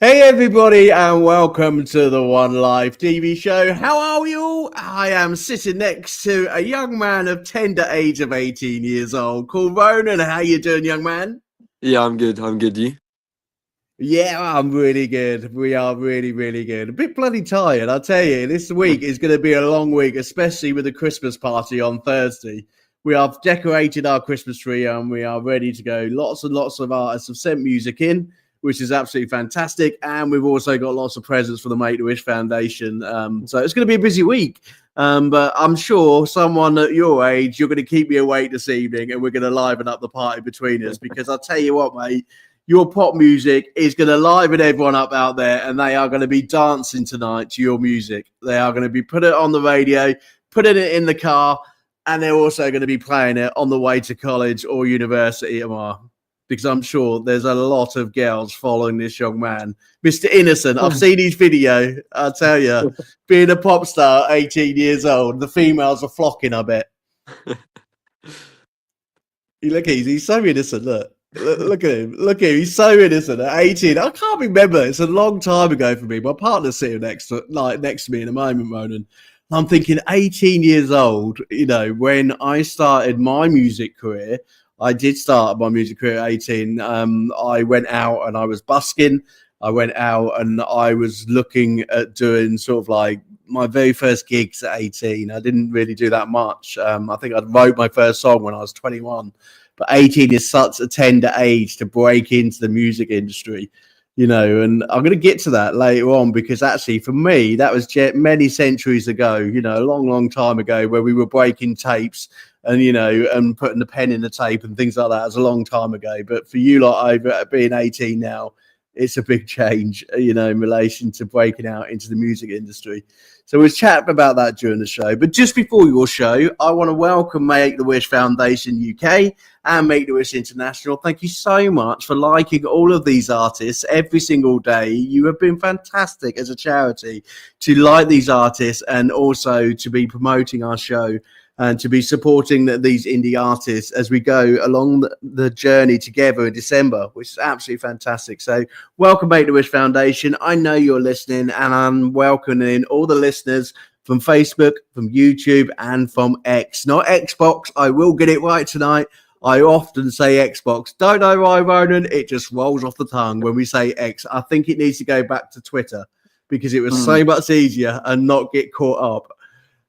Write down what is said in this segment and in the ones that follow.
Hey everybody, and welcome to the One Life TV show. How are we all? I am sitting next to a young man of tender age of 18 years old called Ronan. How you doing, young man? Yeah, I'm good. You? Yeah, I'm really good. We are really, really good. A bit bloody tired, I'll tell you. This week is going to be a long week, especially with the Christmas party on Thursday. We have decorated our Christmas tree and we are ready to go. Lots and lots of artists have sent music in, which is absolutely fantastic. And we've also got lots of presents for the Make-A-Wish Foundation. So it's going to be a busy week. But I'm sure someone at your age, you're going to keep me awake this evening and we're going to liven up the party between us. Because I'll tell you what, mate, your pop music is going to liven everyone up out there, and they are going to be dancing tonight to your music. They are going to be putting it on the radio, putting it in the car, and they're also going to be playing it on the way to college or university tomorrow. Because I'm sure there's a lot of girls following this young man, Mr. Innocent. I've seen his video. I'll tell you, being a pop star, 18 years old, the females are flocking, I bet. Look, he's so innocent, look. Look at him. Look at him. He's so innocent at 18. I can't remember. It's a long time ago for me. My partner's sitting next to me in a moment, Ronan. I'm thinking 18 years old, you know, when I started my music career, I did start my music career at 18. I went out and I was busking. I went out and I was looking at doing sort of like my very first gigs at 18. I didn't really do that much. I think I wrote my first song when I was 21. But 18 is such a tender age to break into the music industry, you know, and I'm going to get to that later on because actually for me, that was many centuries ago, you know, a long, long time ago where we were breaking tapes and, you know, and putting the pen in the tape and things like that. It was a long time ago. But for you lot over being 18 now, it's a big change, you know, in relation to breaking out into the music industry. So we'll chat about that during the show. But just before your show, I want to welcome Make-A-Wish Foundation UK and Make-A-Wish International. Thank you so much for liking all of these artists every single day. You have been fantastic as a charity to like these artists and also to be promoting our show and to be supporting these indie artists as we go along the journey together in December, which is absolutely fantastic. So welcome Make-A-Wish Foundation. I know you're listening, and I'm welcoming all the listeners from Facebook, from YouTube, and from X. Not Xbox. I will get it right tonight. I often say Xbox. Don't know why, Ronan. It just rolls off the tongue when we say X. I think it needs to go back to Twitter because it was so much easier and not get caught up.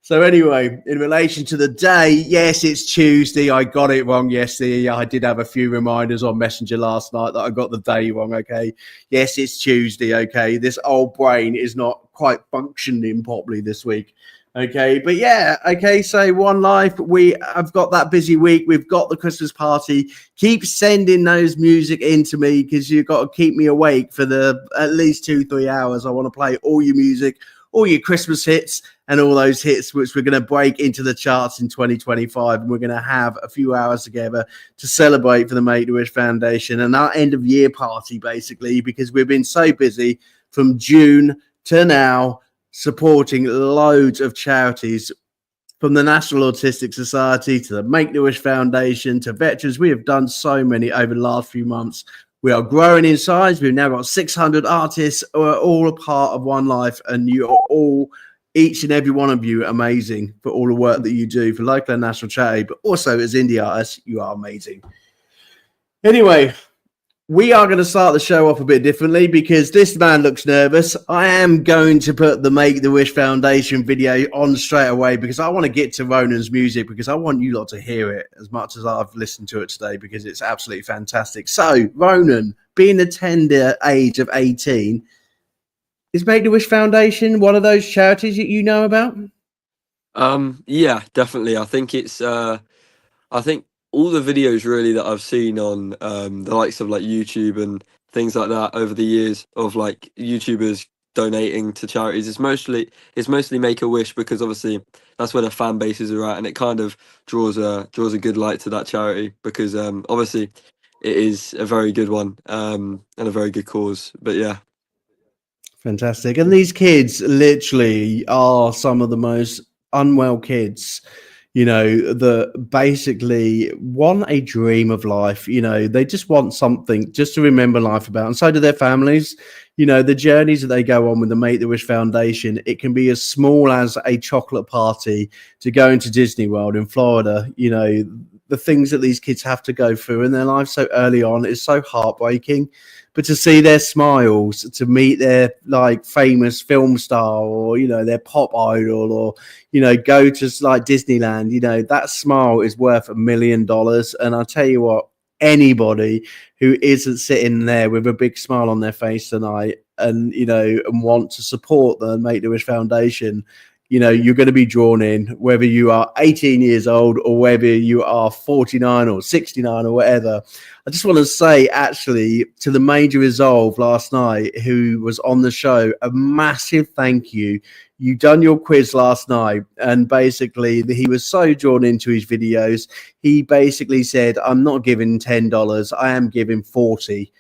So anyway, in relation to the day, yes, it's Tuesday. I got it wrong yesterday. I did have a few reminders on Messenger last night that I got the day wrong, okay? Yes, it's Tuesday, okay? This old brain is not quite functioning properly this week, okay? But yeah, okay, so One Life, we have got that busy week. We've got the Christmas party. Keep sending those music in to me because you've got to keep me awake for the at least 2-3 hours. I want to play all your music, all your Christmas hits and all those hits which we're going to break into the charts in 2025. And we're going to have a few hours together to celebrate for the Make-A-Wish Foundation and our end of year party, basically, because we've been so busy from June to now supporting loads of charities from the National Autistic Society to the Make-A-Wish Foundation to veterans. We have done so many over the last few months. We are growing in size. We've now got 600 artists who are all a part of One Life, and you are all, each and every one of you, amazing for all the work that you do for local and national charity, but also as indie artists, you are amazing. Anyway, we are going to start the show off a bit differently because this man looks nervous. I am going to put the Make-A-Wish Foundation video on straight away because I want to get to Ronan's music because I want you lot to hear it as much as I've listened to it today because it's absolutely fantastic. So, Ronan, being the tender age of 18, is Make-A-Wish Foundation one of those charities that you know about? Yeah, definitely. I think it's all the videos really that I've seen on the likes of like YouTube and things like that over the years of like YouTubers donating to charities, it's mostly Make-A-Wish because obviously that's where the fan bases are at, and it kind of draws a good light to that charity because obviously it is a very good one and a very good cause. But yeah. Fantastic. And these kids literally are some of the most unwell kids, you know, that basically want a dream of life. You know, they just want something just to remember life about. And so do their families. You know, the journeys that they go on with the Make the Wish Foundation, it can be as small as a chocolate party to going to Disney World in Florida. You know, the things that these kids have to go through in their life so early on is so heartbreaking. But to see their smiles, to meet their like famous film star, or you know, their pop idol, or you know, go to like Disneyland, you know, that smile is worth $1 million. And I'll tell you what, anybody who isn't sitting there with a big smile on their face tonight and, you know, and want to support the Make the Wish Foundation, you know, you're going to be drawn in, whether you are 18 years old or whether you are 49 or 69 or whatever. I just want to say, actually, to the Major Resolve last night, who was on the show, a massive thank you. You done your quiz last night, and basically he was so drawn into his videos. He basically said, I'm not giving $10, I am giving 40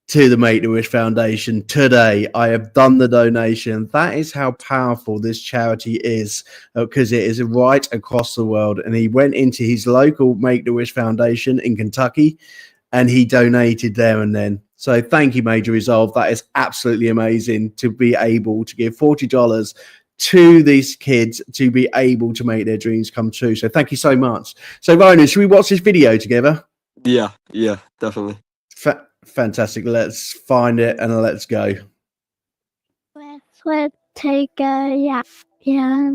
to the Make the Wish Foundation today. I have done the donation. That is how powerful this charity is, because it is right across the world. And he went into his local Make the Wish Foundation in Kentucky and he donated there and then. So thank you, Major Resolve. That is absolutely amazing to be able to give $40 to these kids to be able to make their dreams come true. So thank you so much. So Ronan, should we watch this video together? Yeah, definitely. Fantastic. Let's find it and let's go. Let's take a yeah.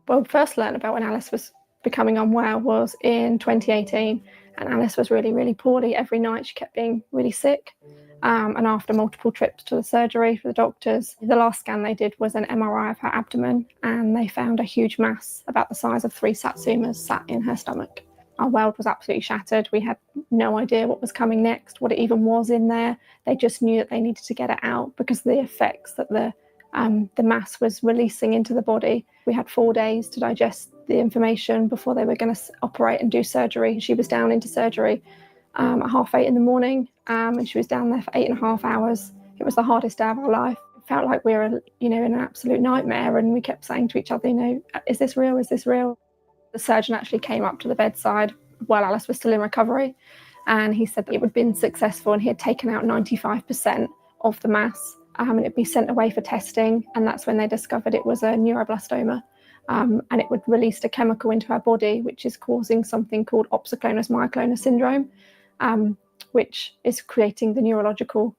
Well, first learned about when Alice was becoming unwell was in 2018, and Alice was really, really poorly. Every night she kept being really sick. And after multiple trips to the surgery for the doctors, the last scan they did was an MRI of her abdomen, and they found a huge mass about the size of 3 satsumas sat in her stomach. Our world was absolutely shattered. We had no idea what was coming next, what it even was in there. They just knew that they needed to get it out because of the effects that the mass was releasing into the body. We had 4 days to digest the information before they were going to operate and do surgery. She was down into surgery at 8:30 in the morning, and she was down there for 8.5 hours. It was the hardest day of our life. It felt like we were, in an absolute nightmare, and we kept saying to each other, is this real? Is this real? The surgeon actually came up to the bedside while Alice was still in recovery, and he said that it had been successful and he had taken out 95% of the mass, and it'd be sent away for testing. And that's when they discovered it was a neuroblastoma, and it would release a chemical into her body which is causing something called opsoclonus myoclonus syndrome, which is creating the neurological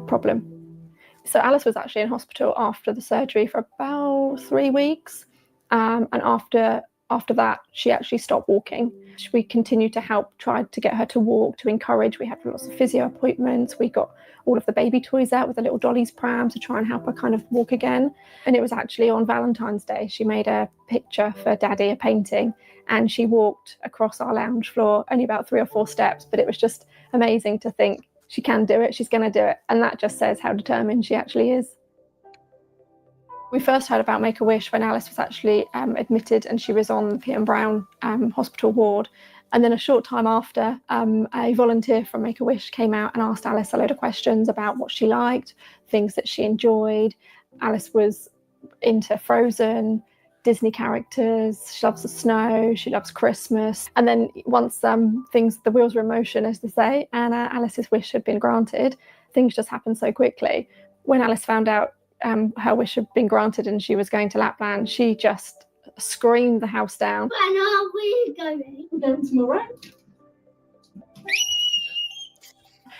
problem. So Alice was actually in hospital after the surgery for about 3 weeks, and after that, she actually stopped walking. We continued to help, tried to get her to walk, to encourage. We had lots of physio appointments. We got all of the baby toys out with the little Dolly's pram to try and help her kind of walk again. And it was actually on Valentine's Day. She made a picture for Daddy, a painting, and she walked across our lounge floor, only about 3 or 4 steps, but it was just amazing to think she can do it, she's going to do it. And that just says how determined she actually is. We first heard about Make-A-Wish when Alice was actually admitted and she was on the Peter Brown hospital ward. And then a short time after, a volunteer from Make-A-Wish came out and asked Alice a load of questions about what she liked, things that she enjoyed. Alice was into Frozen, Disney characters, she loves the snow, she loves Christmas. And then once the wheels were in motion, as they say, and Alice's wish had been granted, things just happened so quickly. When Alice found out her wish had been granted and she was going to Lapland, she just screamed the house down. When are we going? We're going tomorrow.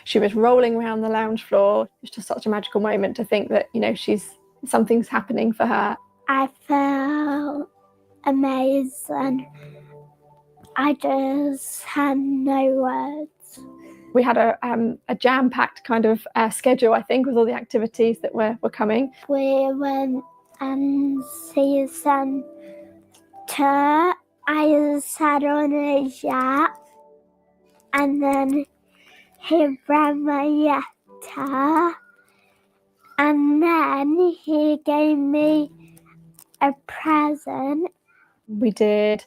She was rolling around the lounge floor. It was just such a magical moment to think that, something's happening for her. I felt amazing. I just had no words. We had a jam-packed kind of schedule, I think, with all the activities that were coming. We went and see Santa. I sat on a jet, and then he brought my yacht, and then he gave me a present. We did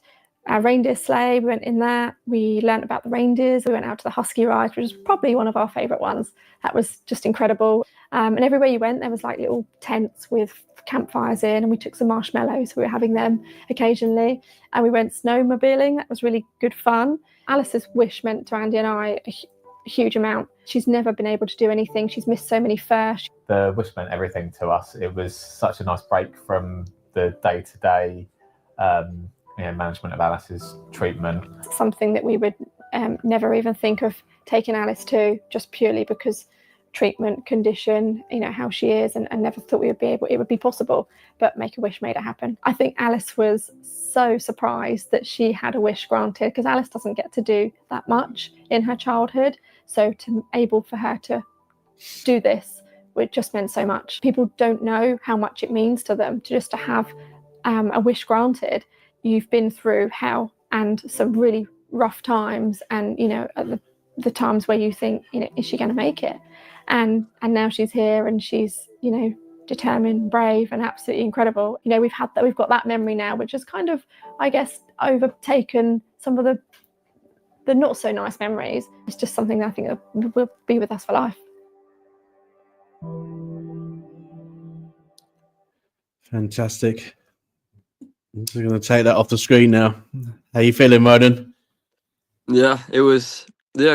our reindeer sleigh. We went in that. We learned about the reindeers. We went out to the husky ride, which was probably one of our favourite ones. That was just incredible. And everywhere you went, there was like little tents with campfires in, and we took some marshmallows. We were having them occasionally. And we went snowmobiling. That was really good fun. Alice's wish meant to Andy and I a huge amount. She's never been able to do anything. She's missed so many firsts. The wish meant everything to us. It was such a nice break from the day-to-day management of Alice's treatment. Something that we would never even think of taking Alice to, just purely because treatment, condition, how she is, and never thought it would be possible. But Make-A-Wish made it happen. I think Alice was so surprised that she had a wish granted, because Alice doesn't get to do that much in her childhood. So to able for her to do this, it just meant so much. People don't know how much it means to them to have a wish granted. You've been through hell and some really rough times, and at the times where you think, is she going to make it? And now she's here, and she's determined, brave, and absolutely incredible. We've got that memory now, which has kind of, I guess, overtaken some of the not so nice memories. It's just something that I think will be with us for life. Fantastic. I'm just going to take that off the screen now. How you feeling, Ronan? Yeah, it was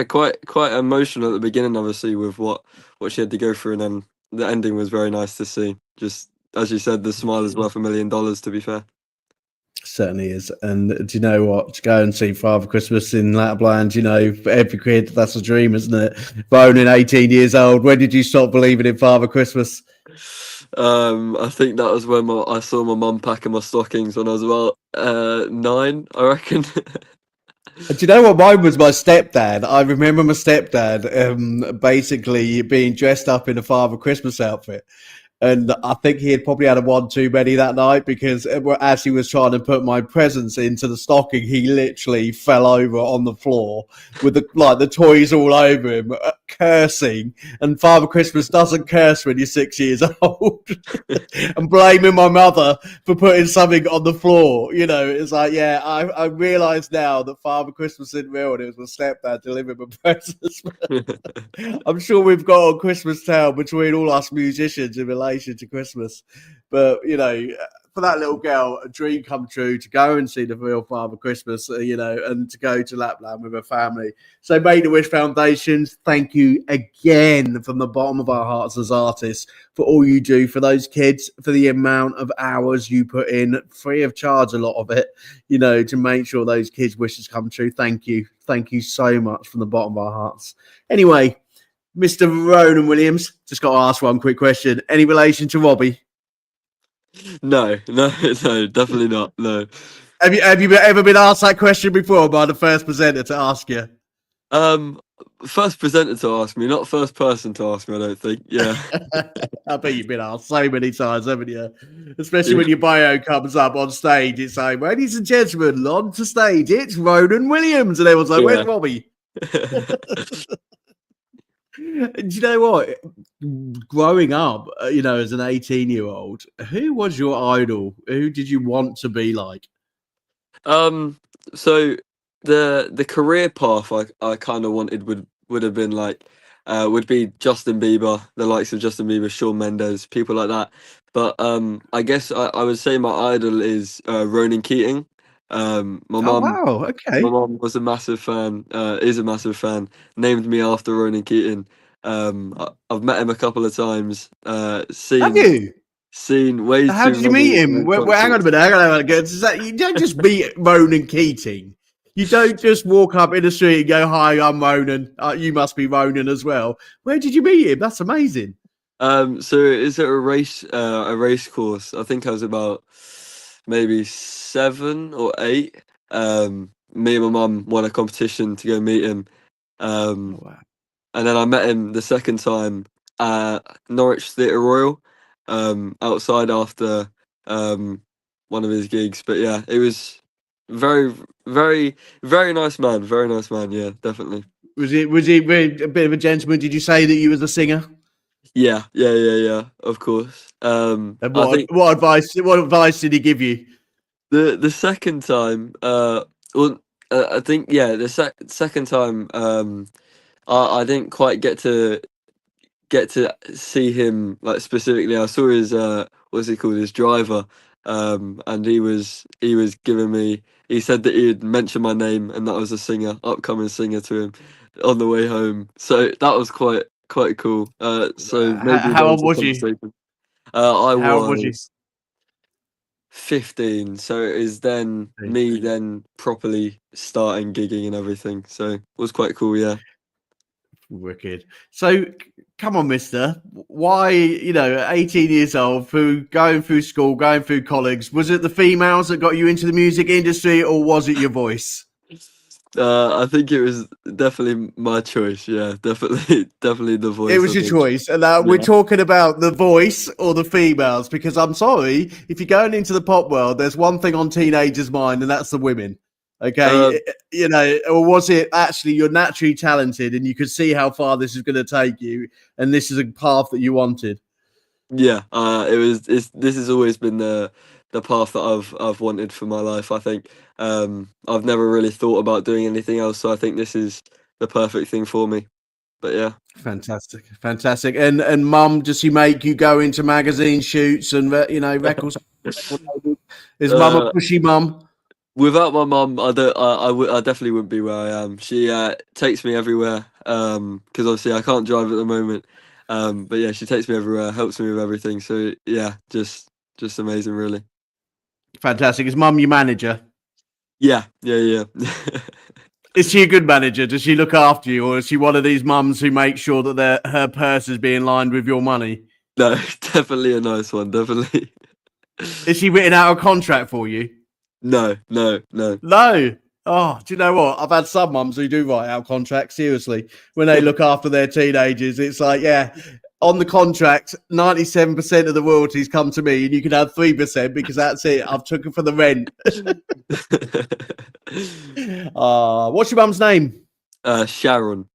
quite emotional at the beginning, obviously, with what she had to go through, and then the ending was very nice to see. Just as you said, the smile is worth $1 million, to be fair. Certainly is. And do you know what? To go and see Father Christmas in Lapland, for every kid, that's a dream, isn't it? Ronan, 18 years old. When did you stop believing in Father Christmas? I think that was when I saw my mum packing my stockings when I was about 9, I reckon. Do you know what? Mine was my stepdad. I remember my stepdad basically being dressed up in a Father Christmas outfit. And I think he had probably had a one too many that night, because as he was trying to put my presents into the stocking, he literally fell over on the floor with the toys all over him, cursing. And Father Christmas doesn't curse when you're 6 years old. And blaming my mother for putting something on the floor. It's like, yeah, I realise now that Father Christmas isn't real, and it was my stepdad delivering my presents. I'm sure we've got a Christmas tale between all us musicians in relation to Christmas, but for that little girl, a dream come true to go and see the real Father Christmas, and to go to Lapland with her family. So Make-A-Wish Foundation, thank you again from the bottom of our hearts as artists for all you do for those kids, for the amount of hours you put in, free of charge, a lot of it, to make sure those kids' wishes come true. Thank you so much from the bottom of our hearts. Anyway, Mr. Ronan Williams, just got to ask one quick question. Any relation to Robbie? No, definitely not. No. Have you ever been asked that question before by the first presenter to ask you? First presenter to ask me, not first person to ask me, I don't think. Yeah. I bet you've been asked so many times, haven't you? Especially when your bio comes up on stage. It's like, ladies and gentlemen, on to stage, it's Ronan Williams. And everyone's like, where's Robbie? Do you know what? Growing up, as an 18-year-old, who was your idol? Who did you want to be like? So the career path I kind of wanted would have been like would be Justin Bieber, the likes of Justin Bieber, Shawn Mendes, people like that. But I guess I would say my idol is Ronan Keating. My mum. Wow, okay. My mum was a massive fan. Is a massive fan. Named me after Ronan Keating. I've met him a couple of times. Have you? Seen ways. How did you meet him? Hang on a minute. You don't just meet Ronan Keating. You don't just walk up in the street and go, "Hi, I'm Ronan. You must be Ronan as well." Where did you meet him? That's amazing. So is it a race course? I think I was about maybe 7 or 8. Me and my mum won a competition to go meet him. Wow. And then I met him the second time at Norwich Theatre Royal, outside after one of his gigs. But yeah, it was very, very, very nice man. Very nice man. Yeah, definitely. Was he a bit of a gentleman? Did you say that you was a singer? Yeah. Of course. And what advice did he give you? The second time, Well, I think the second time, I didn't quite get to see him like specifically. I saw his what's he called, his driver, and he was giving me. He said that he had mentioned my name and that I was a upcoming singer to him on the way home. So that was quite cool. So maybe How there old was a was you? conversation. I How old was you? was 15, so it is then me then properly starting gigging and everything. So it was quite cool, yeah. Wicked. So, come on, mister. Why, 18 years old, going through school, going through college, was it the females that got you into the music industry, or was it your voice? I think it was definitely my choice. Yeah, definitely the voice. It was your choice. And we're talking about the voice or the females, because I'm sorry, if you're going into the pop world, there's one thing on teenagers' mind, and that's the women. Okay, or was it actually you're naturally talented and you could see how far this is going to take you, and this is a path that you wanted? Yeah, this has always been the path that I've wanted for my life. I think I've never really thought about doing anything else, so I think this is the perfect thing for me. But yeah, fantastic. And mum, does she make you go into magazine shoots and records? Is mum a pushy mum? Without my mum, I definitely wouldn't be where I am. She takes me everywhere because obviously I can't drive at the moment. But yeah, she takes me everywhere, helps me with everything. So yeah, just amazing, really. Fantastic. Is mum your manager? Yeah. Is she a good manager? Does she look after you, or is she one of these mums who makes sure that her purse is being lined with your money? No, definitely a nice one. Definitely. Is she written out a contract for you? No. Oh, do you know what? I've had some mums who do write out contracts, seriously. When they look after their teenagers, it's like, yeah, on the contract, 97% of the royalties come to me, and you can have 3% because that's it. I've took it for the rent. What's your mum's name? Sharon.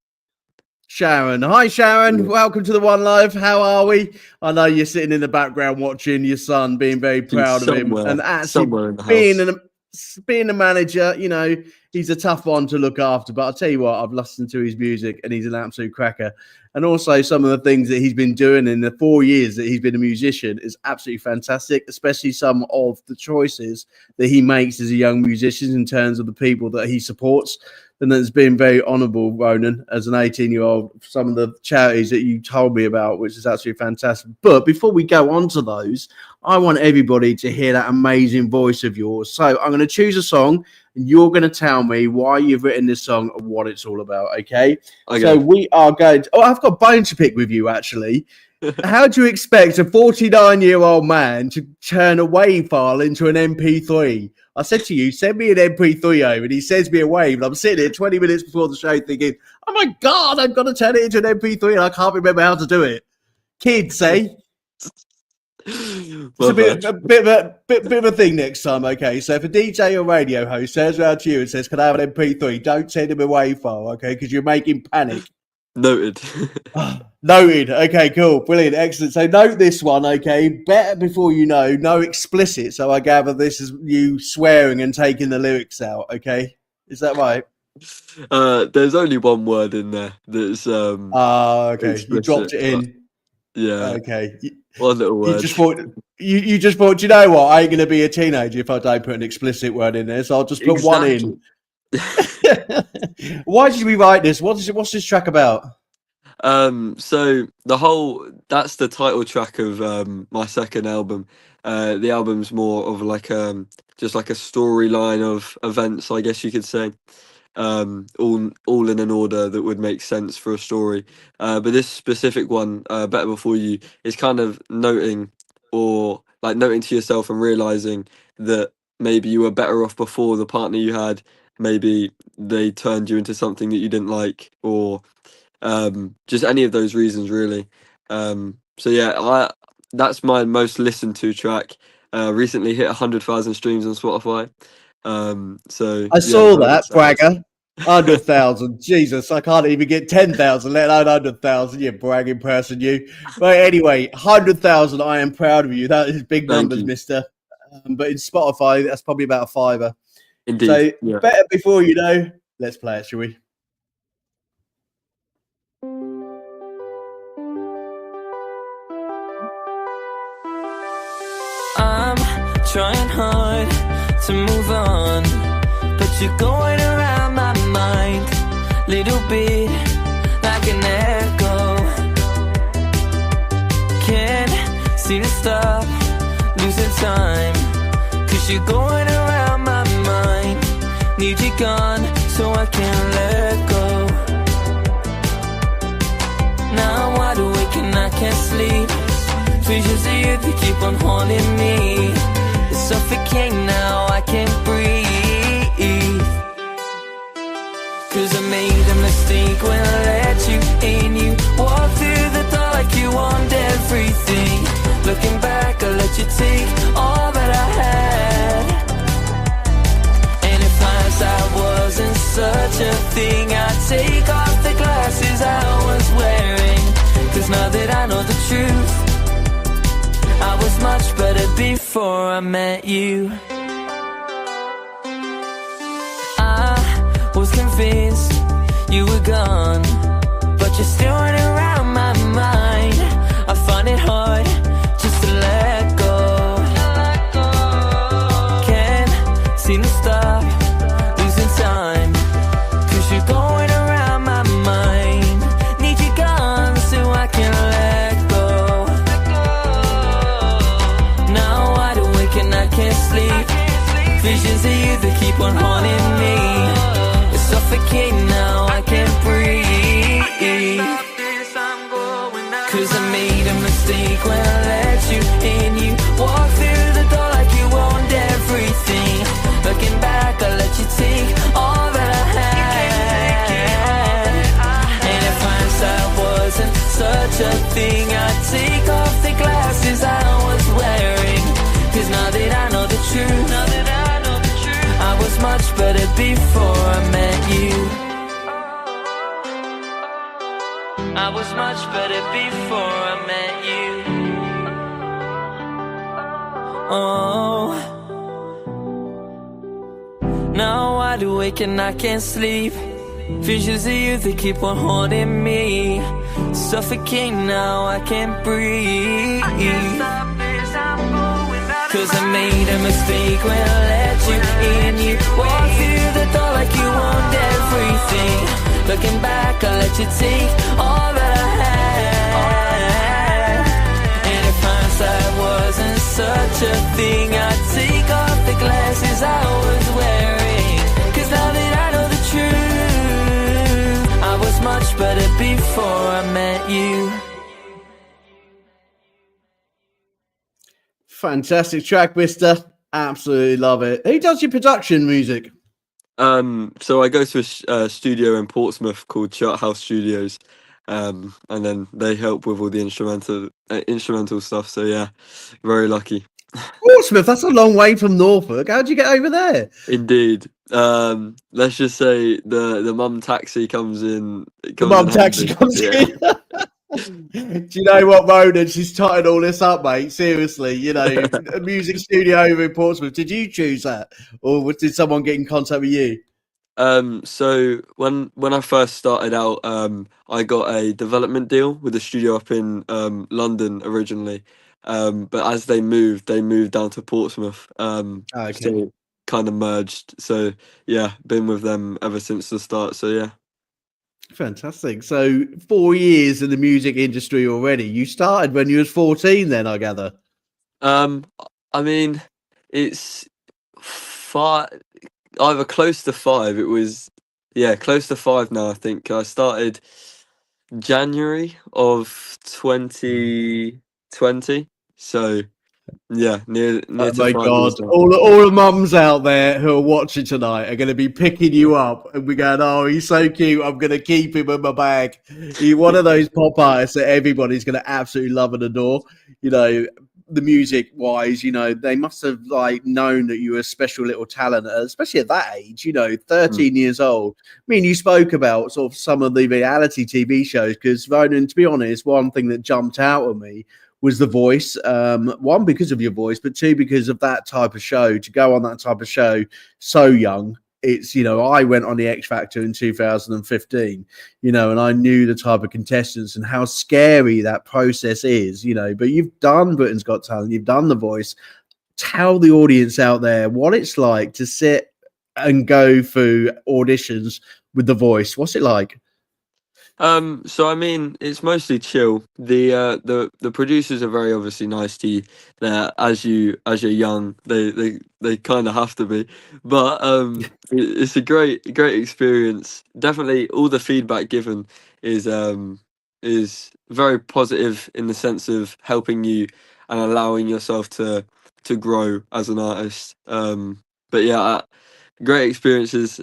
Sharon. Hi, Sharon. Yeah. Welcome to the One Live. How are we? I know you're sitting in the background watching your son, being very proud of him, and actually in the being a manager. He's a tough one to look after. But I'll tell you what, I've listened to his music, and he's an absolute cracker. And also some of the things that he's been doing in the 4 years that he's been a musician is absolutely fantastic. Especially some of the choices that he makes as a young musician in terms of the people that he supports. And it's been very honourable, Ronan, as an 18-year-old, some of the charities that you told me about, which is absolutely fantastic. But before we go on to those, I want everybody to hear that amazing voice of yours. So I'm going to choose a song, and you're going to tell me why you've written this song and what it's all about, okay? So we are going to... Oh, I've got a bone to pick with you, actually. How do you expect a 49-year-old man to turn a WAV file into an MP3? I said to you, send me an MP3 over, and he sends me a WAV, and I'm sitting here 20 minutes before the show thinking, oh my God, I've got to turn it into an MP3, and I can't remember how to do it. Kids, eh? It's a bit of a thing next time, okay? So if a DJ or radio host turns around to you and says, can I have an MP3? Don't send him a WAV file, okay? Because you're making panic. Noted. Noted. Okay, cool. Brilliant. Excellent. So note this one, okay? Better before you know, no explicit. So I gather this is you swearing and taking the lyrics out, okay? Is that right? There's only one word in there that's okay. explicit, You dropped it in. Yeah. Okay. One little word. You just thought, you know what? I ain't gonna be a teenager if I don't put an explicit word in there, so I'll just put one in. Why did we write this? What's this track about? So that's the title track of my second album. The album's more of like just like a storyline of events, I guess you could say. All in an order that would make sense for a story. But this specific one, Better Before You, is kind of noting to yourself and realizing that maybe you were better off before the partner you had. Maybe they turned you into something that you didn't like, or just any of those reasons, really. So yeah, that's my most listened to track. Recently hit 100,000 streams on Spotify. So I saw that, bragger. 100,000. Jesus, I can't even get 10,000, let alone 100,000. You bragging person, you. But anyway, 100,000. I am proud of you. That is big numbers, mister. But in Spotify, that's probably about a fiver. Indeed. So Yeah. better before you know. Let's play it, shall we? I'm trying hard to move on, but you're going around my mind, little bit like an echo. Can't seem to stop losing time, 'cause you're going around my mind. Need you gone so I can let go. Now I'm wide awake and I can't sleep. Visions of you, they keep on haunting me. It's suffocating now, I can't breathe. 'Cause I made a mistake when I let you in. You walked through the door like you owned everything. Looking back, I let you take all that I had. And if hindsight wasn't such a thing, I'd take off the glasses I was wearing. 'Cause now that I know the truth, I was much better before I met you. I was convinced you were gone, but you're still running around my mind. I find it hard just to let go. Can't seem to stop losing time, 'cause you're going around my mind. Need you gone so I can let go. Now wide awake and I can't sleep. Visions of you that keep on haunting me. It's suffocating now, I can't breathe. 'Cause I made a mistake when I let you in. You walked through the door like you owned everything. Looking back, I let you take all that I had. And if hindsight wasn't such a thing, I'd take off the glasses I was wearing. 'Cause now that I know the truth, I was much better before I met you. I was much better before I met you. Oh, now wide awake and I can't sleep. Visions of you, they keep on haunting me. Suffocating now, I can't breathe. 'Cause I made a mistake when I let you in. You walked through the door like you owned everything. Looking back, I let you take all that I had. And if hindsight wasn't such a thing, I'd take off the glasses I was wearing. 'Cause now that I know the truth, I was much better before I met you. Fantastic track, mister. Absolutely love it. Who does your production music? So I go to a studio in Portsmouth called Charthouse Studios, and then they help with all the instrumental stuff. So yeah, very lucky. Portsmouth, that's a long way from Norfolk. How'd you get over there? Indeed. Let's just say the mum taxi comes in. The mum taxi comes in. Do you know what, Ronan? She's tied all this up, mate. Seriously, you know, a music studio over in Portsmouth. Did you choose that, or did someone get in contact with you? So when I first started out, I got a development deal with a studio up in London originally, but as they moved down to Portsmouth. Okay. So kind of merged. So yeah, been with them ever since the start. So yeah. Fantastic. So 4 years in the music industry already. You started when you was 14 then, I gather. I mean, it's either close to 5. It was, yeah, close to 5 now, I think. I started January of 2020. So yeah, near Oh to my 5 God. years now. All the mums out there who are watching tonight are going to be picking you up and be going, oh, he's so cute. I'm going to keep him in my bag. You're one of those pop artists that everybody's going to absolutely love and adore. You know, the music wise, you know, they must have like known that you were a special little talent, especially at that age, you know, 13 years old. I mean, you spoke about sort of some of the reality TV shows because, Ronan, to be honest, one thing that jumped out at me was The Voice. One, because of your voice, but two, because of that type of show. To go on that type of show so young, it's, you know, I went on the X Factor in 2015, you know, and I knew the type of contestants and how scary that process is, you know. But you've done Britain's Got Talent, you've done The Voice. Tell the audience out there what it's like to sit and go through auditions with The Voice. What's it like? So I mean, it's mostly chill. The producers are very obviously nice to you. As you're young, they kind of have to be. But it's a great experience. Definitely, all the feedback given is very positive in the sense of helping you and allowing yourself to grow as an artist. But yeah, great experiences.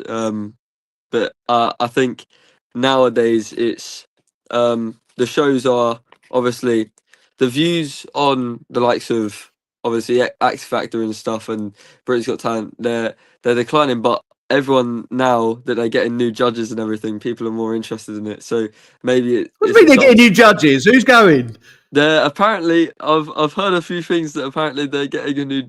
But I think nowadays it's the shows are obviously the views on the likes of obviously X Factor and stuff and Britain's Got Talent, they're declining, but everyone now that they're getting new judges and everything, people are more interested in it. So maybe What do you it's mean a they're getting new judges? Who's going? they're apparently I've heard a few things that apparently they're getting a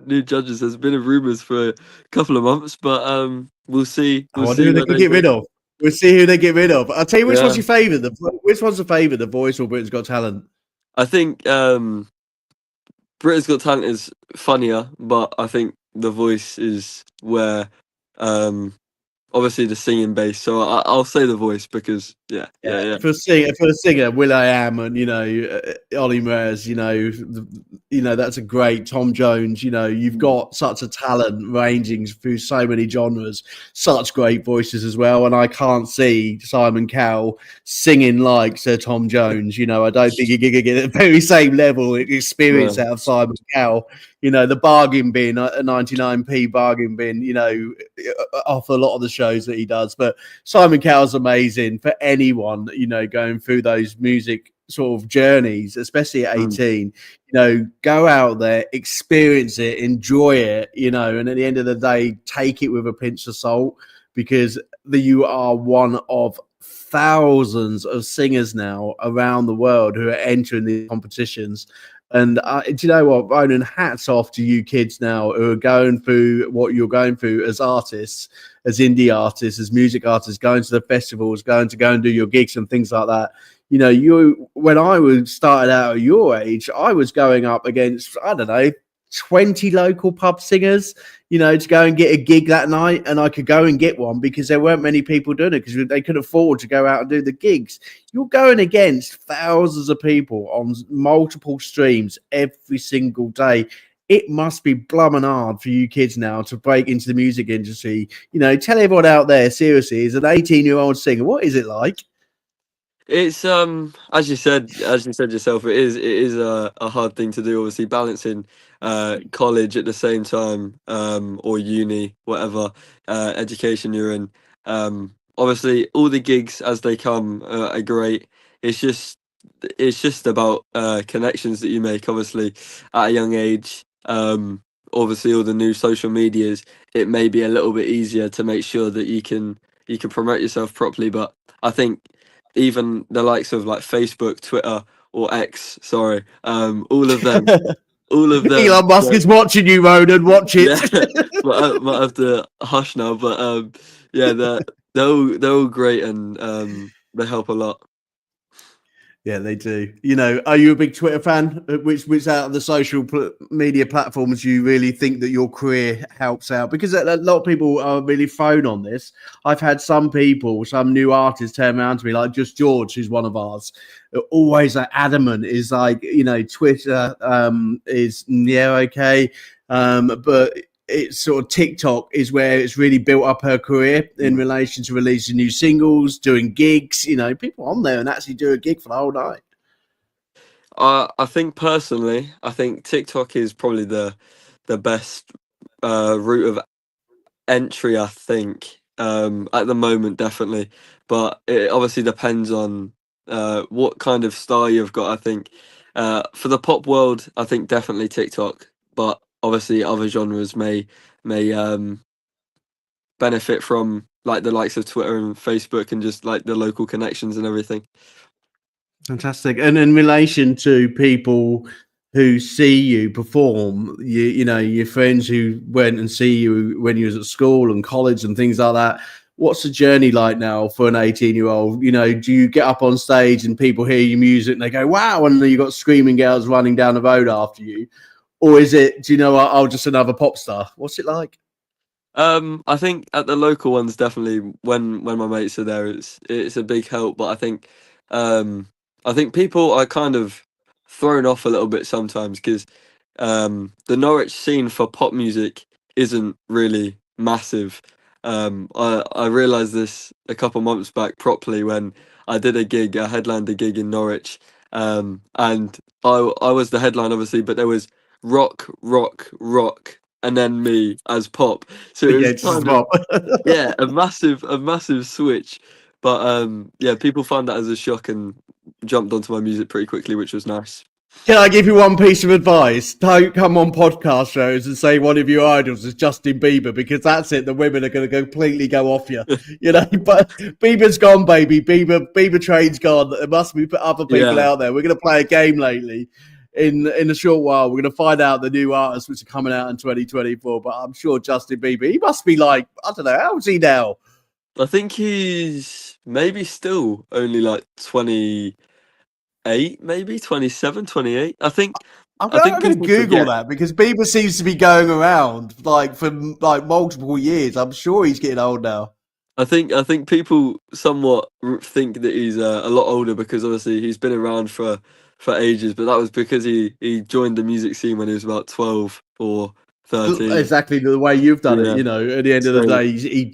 new judges. There's been rumours for a couple of months, but we'll see. I We'll wonder see who they where can they get go. rid of. We'll see who they get rid of. I'll tell you which one's Yeah. your favourite. Which one's the favourite, The Voice or Britain's Got Talent? I think Britain's Got Talent is funnier, but I think The Voice is where obviously the singing base. So I'll say The Voice because yeah. For a singer, will.i.am and, you know, Ollie Murs, you know, that's a great Tom Jones. You know, you've got such a talent ranging through so many genres, such great voices as well. And I can't see Simon Cowell singing like Sir Tom Jones. You know, I don't think you're going to get the very same level of experience out of Simon Cowell. You know, the bargain bin, a 99p bargain bin, you know, off a lot of the shows that he does. But Simon Cowell's amazing for anyone, you know, going through those music sort of journeys, especially at 18. You know, go out there, experience it, enjoy it, you know, and at the end of the day, take it with a pinch of salt, because you are one of thousands of singers now around the world who are entering these competitions. And do you know what, Ronan, hats off to you kids now who are going through what you're going through as artists, as indie artists, as music artists, going to the festivals, going to go and do your gigs and things like that. You know, when I started out at your age, I was going up against, I don't know, 20 local pub singers, you know, to go and get a gig that night. And I could go and get one because there weren't many people doing it because they could afford to go out and do the gigs. You're going against thousands of people on multiple streams every single day. It must be blooming hard for you kids now to break into the music industry. You know, tell everyone out there, seriously, as an 18-year-old singer, what is it like? It's as you said yourself, it is a hard thing to do, obviously balancing college at the same time, or uni, whatever education you're in. Obviously all the gigs as they come are great. It's just about connections that you make, obviously at a young age. Obviously all the new social medias, it may be a little bit easier to make sure that you can promote yourself properly, but I think even the likes of like Facebook, Twitter, or X, sorry, all of them, Elon Musk is watching you, Ronan. Watch it. Yeah, might have to hush now, but yeah, they're all great and they help a lot. Yeah, they do. You know, are you a big Twitter fan? Which out of the social media platforms you really think that your career helps out? Because a lot of people are really thrown on this. I've had some people, some new artists turn around to me, like Just George, who's one of ours, always like adamant, is like, you know, Twitter is, yeah, okay. But it's sort of TikTok is where it's really built up her career in relation to releasing new singles, doing gigs. You know, people on there and actually do a gig for the whole night. I think personally, I think TikTok is probably the best route of entry, I think, at the moment, definitely. But it obviously depends on what kind of style you've got. I think for the pop world, I think definitely TikTok. But obviously, other genres may benefit from like the likes of Twitter and Facebook and just like the local connections and everything. Fantastic. And in relation to people who see you perform, you know, your friends who went and see you when you was at school and college and things like that, what's the journey like now for an 18-year-old? You know, do you get up on stage and people hear your music and they go, wow, and then you got screaming girls running down the road after you? Or is it, do you know what, I'm just another pop star? What's it like? I think at the local ones, definitely when my mates are there, it's a big help. But I think people are kind of thrown off a little bit sometimes because the Norwich scene for pop music isn't really massive. I realised this a couple months back properly when I did a headlined a gig in Norwich, and I was the headline obviously, but there was rock, rock, rock, and then me as pop. So it Yeah, was it's kind pop. of a massive switch. But yeah, people found that as a shock and jumped onto my music pretty quickly, which was nice. Can I give you one piece of advice? Don't come on podcast shows and say one of your idols is Justin Bieber, because that's it. The women are going to completely go off you, you know. But Bieber's gone, baby. Bieber train's gone. There must be other people Yeah. out there. We're going to play a game lately. In a short while, we're going to find out the new artists which are coming out in 2024. But I'm sure Justin Bieber, he must be like, I don't know, how old's he now? I think he's maybe still only like 28, maybe 27, 28. I think I'm going to people Google forget. that, because Bieber seems to be going around like for like multiple years. I'm sure he's getting old now. I think people somewhat think that he's a lot older because obviously he's been around for ages, but that was because he joined the music scene when he was about 12 or 13. Exactly the way you've done it. Yeah. You know, at the end of the day,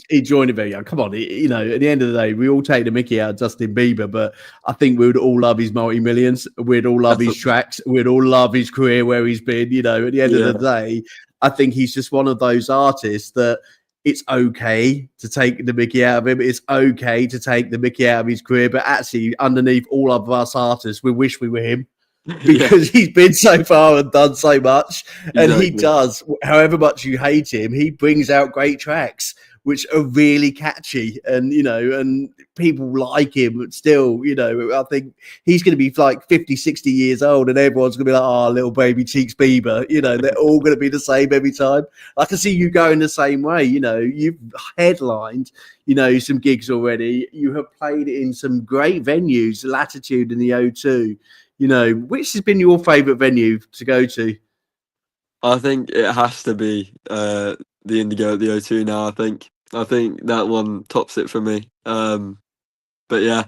he joined it very young. Come on, you know, at the end of the day, we all take the mickey out of Justin Bieber, but I think we would all love his multi-millions. We'd all love his tracks. We'd all love his career, where he's been. You know, at the end of the day, I think he's just one of those artists that it's okay to take the mickey out of him. It's okay to take the mickey out of his career, but actually, underneath all of us artists, we wish we were him. Because he's been so far and done so much. And he does, however much you hate him, he brings out great tracks which are really catchy, and you know, and people like him. But still, you know, I think he's going to be like 50, 60 years old, and everyone's going to be like, oh, little baby cheeks Bieber. You know, they're all going to be the same every time. I can see you going the same way. You know, you've headlined, you know, some gigs already. You have played in some great venues, Latitude and the O2. You know, which has been your favourite venue to go to? I think it has to be the Indigo at the O2 now. I think that one tops it for me. But yeah,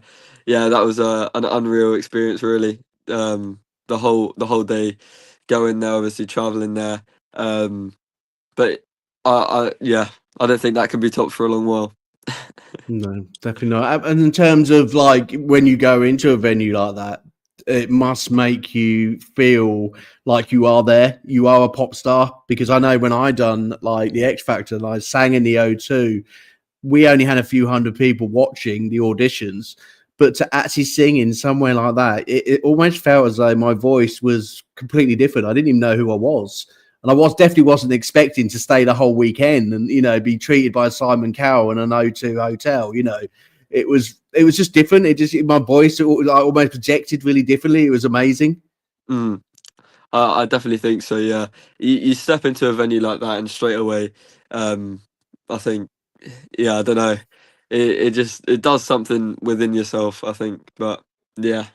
that was an unreal experience, really. The whole day going there, obviously traveling there. But I don't think that can be topped for a long while. No, definitely not. And in terms of like when you go into a venue like that, it must make you feel like you are there. You are a pop star, because I know when I done like the X Factor and I sang in the O2, we only had a few hundred people watching the auditions, but to actually sing in somewhere like that, it almost felt as though my voice was completely different. I didn't even know who I was. And I definitely wasn't expecting to stay the whole weekend and, you know, be treated by Simon Cowell in an O2 hotel. You know, it was just different. My voice almost projected really differently. It was amazing. I definitely think so. Yeah, you step into a venue like that and straight away, I think, yeah, I don't know, it does something within yourself, I think. But yeah.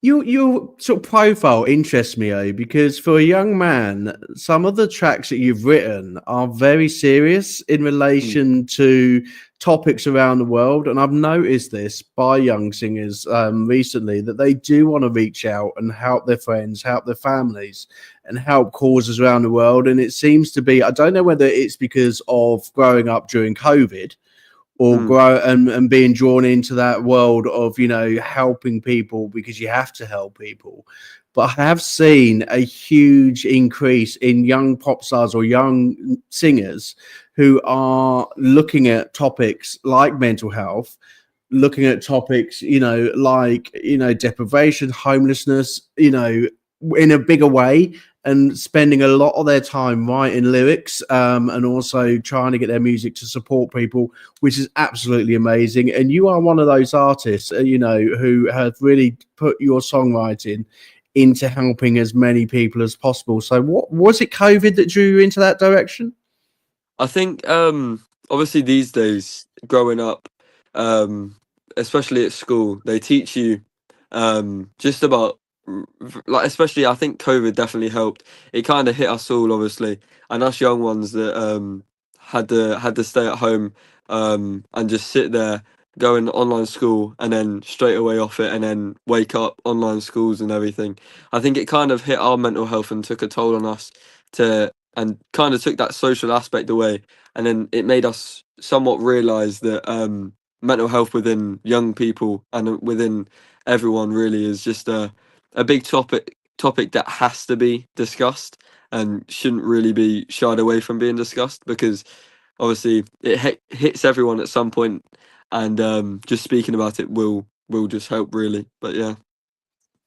Your sort of profile interests me, because for a young man, some of the tracks that you've written are very serious in relation to topics around the world. And I've noticed this by young singers recently, that they do want to reach out and help their friends, help their families, and help causes around the world. And it seems to be, I don't know whether it's because of growing up during COVID, or grow and being drawn into that world of, you know, helping people because you have to help people. But I have seen a huge increase in young pop stars or young singers who are looking at topics like mental health, looking at topics, you know, like, you know, deprivation, homelessness, you know, in a bigger way, and spending a lot of their time writing lyrics, and also trying to get their music to support people, which is absolutely amazing. And you are one of those artists, who have really put your songwriting into helping as many people as possible. So what was it, COVID, that drew you into that direction? I think obviously these days growing up, especially at school, they teach you just about like, especially I think COVID definitely helped. It kind of hit us all, obviously, and us young ones that had to stay at home and just sit there going online school and then straight away off it and then wake up online schools and everything. I think it kind of hit our mental health and took a toll on us and kind of took that social aspect away, and then it made us somewhat realize that mental health within young people and within everyone really is just a big topic that has to be discussed and shouldn't really be shied away from being discussed, because obviously it hits everyone at some point, and just speaking about it will just help, really. But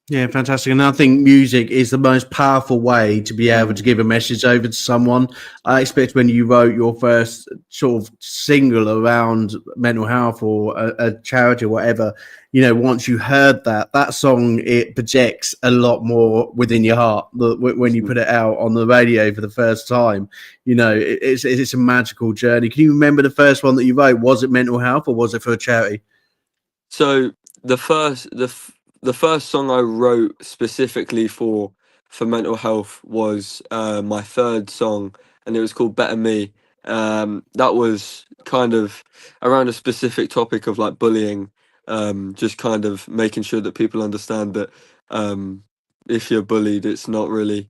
Yeah, fantastic. And I think music is the most powerful way to be able to give a message over to someone. I expect when you wrote your first sort of single around mental health or a charity or whatever, once you heard that song, it projects a lot more within your heart when you put it out on the radio for the first time. It's a magical journey. Can you remember the first one that you wrote? Was it mental health or was it for a charity? so the first song I wrote specifically for mental health was my third song, and it was called Better Me. That was kind of around a specific topic of like bullying, just kind of making sure that people understand that if you're bullied, it's not really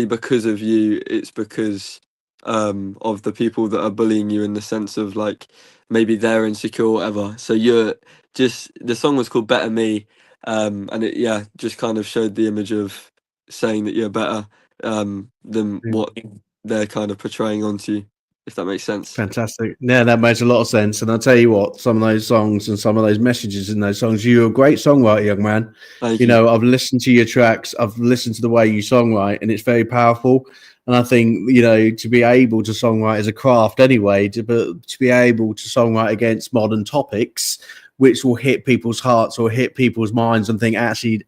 because of you, it's because of the people that are bullying you, in the sense of like maybe they're insecure or whatever. So the song was called Better Me, and it just kind of showed the image of saying that you're better than what they're kind of portraying onto you, if that makes sense. Fantastic. Yeah, that makes a lot of sense. And I'll tell you what, some of those songs and some of those messages in those songs, you're a great songwriter, young man. Thank you. I've listened to your tracks, I've listened to the way you songwrite, and it's very powerful. And I think, to be able to songwrite is a craft anyway, to be able to songwrite against modern topics, which will hit people's hearts or hit people's minds and think, actually,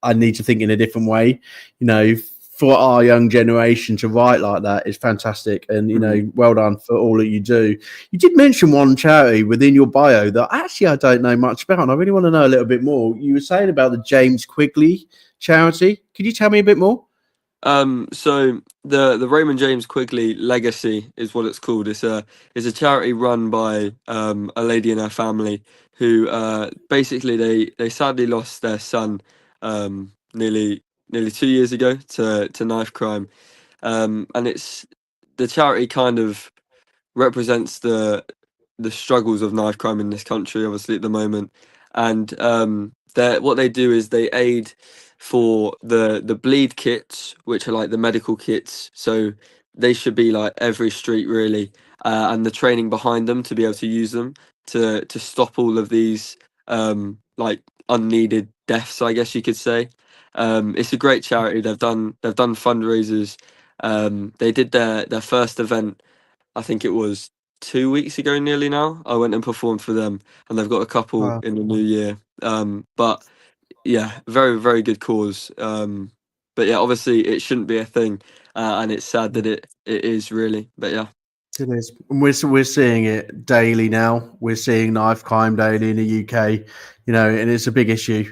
I need to think in a different way. For our young generation to write like that is fantastic. And, well done for all that you do. You did mention one charity within your bio that actually I don't know much about, and I really want to know a little bit more. You were saying about the James Quigley charity. Could you tell me a bit more? So the Raymond James Quigley Legacy is what it's called. It's a charity run by a lady in her family who basically they sadly lost their son nearly 2 years ago to knife crime, and it's the charity kind of represents the struggles of knife crime in this country, obviously at the moment, and what they do is they aid for the bleed kits, which are like the medical kits. So they should be like every street really, and the training behind them to be able to use them to stop all of these like unneeded deaths, I guess you could say. It's a great charity. They've done fundraisers. They did their first event, I think it was 2 weeks ago nearly now. I went and performed for them, and they've got a couple in the new year. But yeah, very, very good cause. But yeah, obviously it shouldn't be a thing, and it's sad that it is really. But yeah. It is. We're seeing it daily now. We're seeing knife crime daily in the UK, and it's a big issue.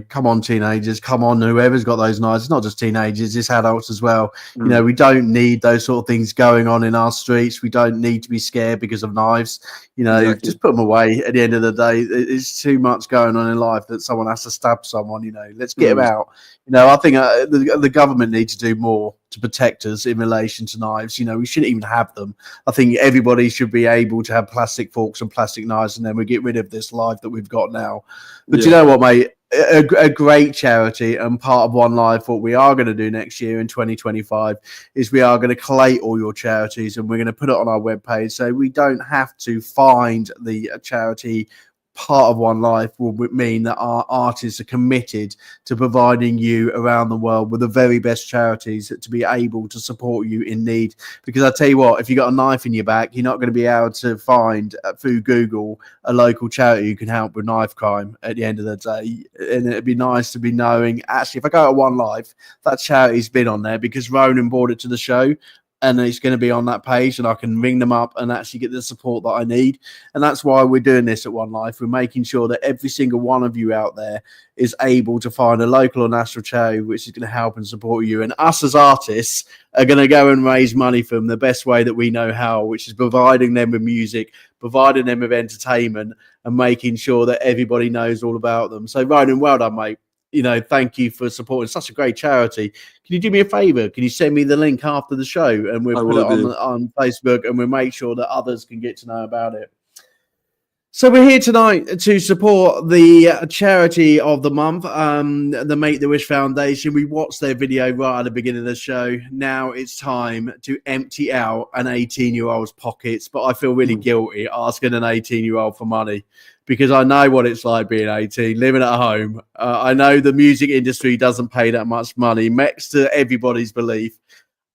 Come on, teenagers, come on, whoever's got those knives. It's not just teenagers, it's adults as well. We don't need those sort of things going on in our streets. We don't need to be scared because of knives. Exactly. Just put them away. At the end of the day, it's too much going on in life that someone has to stab someone. Let's get them out. I think the government needs to do more to protect us in relation to knives. We shouldn't even have them. I think everybody should be able to have plastic forks and plastic knives, and then we get rid of this life that we've got now. But you know what, mate? A great charity, and part of One Life, what we are going to do next year in 2025 is we are going to collate all your charities and we're going to put it on our webpage, so we don't have to find the charity part of One Life will mean that our artists are committed to providing you around the world with the very best charities to be able to support you in need. Because I tell you what, if you got a knife in your back, you're not going to be able to find through Google a local charity who can help with knife crime at the end of the day. And it'd be nice to be knowing, actually, if I go to One Life, that charity's been on there because Ronan brought it to the show. And it's going to be on that page, and I can ring them up and actually get the support that I need. And that's why we're doing this at One Life. We're making sure that every single one of you out there is able to find a local or national charity which is going to help and support you. And us as artists are going to go and raise money for them the best way that we know how, which is providing them with music, providing them with entertainment, and making sure that everybody knows all about them. So, Ronan, well done, mate. Thank you for supporting such a great charity. Can you do me a favor? Can you send me the link after the show, and we'll put it on Facebook, and we'll make sure that others can get to know about it. So we're here tonight to support the charity of the month, the Make the Wish Foundation. We watched their video right at the beginning of the show. Now it's time to empty out an 18-year-old's pockets, but I feel really guilty asking an 18-year-old for money, because I know what it's like being 18, living at home. I know the music industry doesn't pay that much money, next to everybody's belief.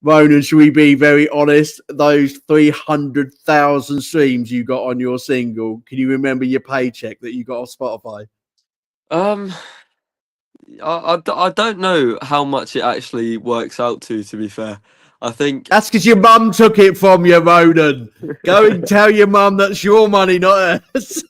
Ronan, should we be very honest? Those 300,000 streams you got on your single, can you remember your paycheck that you got off Spotify? I don't know how much it actually works out to be fair. I think that's because your mum took it from you, Ronan. Go and tell your mum that's your money, not hers.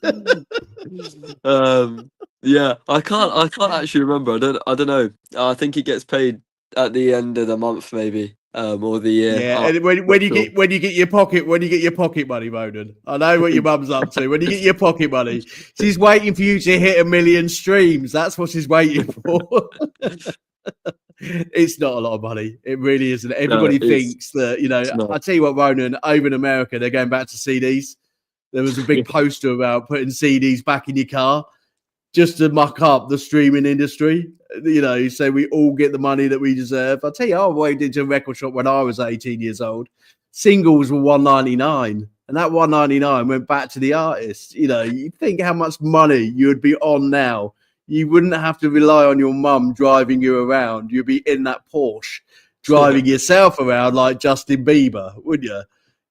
Yeah, I can't actually remember. I don't know. I think it gets paid at the end of the month, maybe, or the year. Yeah, and when you get your pocket money, Ronan. I know what your mum's up to. When you get your pocket money, she's waiting for you to hit 1 million streams. That's what she's waiting for. It's not a lot of money. It really isn't. Everybody thinks that, I tell you what, Ronan, over in America, they're going back to CDs. There was a big poster about putting CDs back in your car just to muck up the streaming industry, so we all get the money that we deserve. I tell you, I went into a record shop when I was 18 years old. Singles were $1.99, and that $1.99 went back to the artist. You think how much money you would be on now. You wouldn't have to rely on your mum driving you around. You'd be in that Porsche driving yourself around like Justin Bieber, wouldn't you?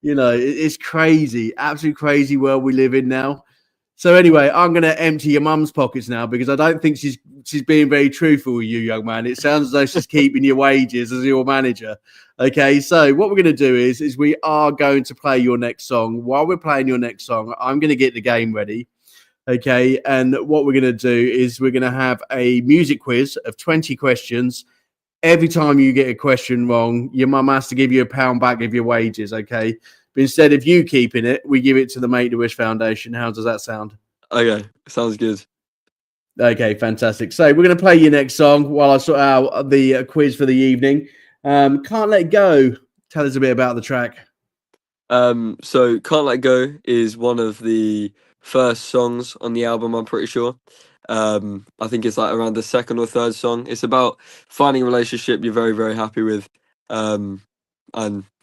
It's crazy, absolute crazy world we live in now. So anyway, I'm going to empty your mum's pockets now, because I don't think she's being very truthful with you, young man. It sounds as though she's keeping your wages as your manager. Okay, so what we're going to do is we are going to play your next song. While we're playing your next song, I'm going to get the game ready. Okay, and what we're going to do is we're going to have a music quiz of 20 questions. Every time you get a question wrong, your mum has to give you £1 back of your wages, okay? But instead of you keeping it, we give it to the Make the Wish Foundation. How does that sound? Okay, sounds good. Okay, fantastic. So we're going to play your next song while I sort out the quiz for the evening. Can't Let Go. Tell us a bit about the track. So Can't Let Go is one of the first songs on the album, I'm pretty sure. I think it's like around the second or third song. It's about finding a relationship you're very, very happy with, and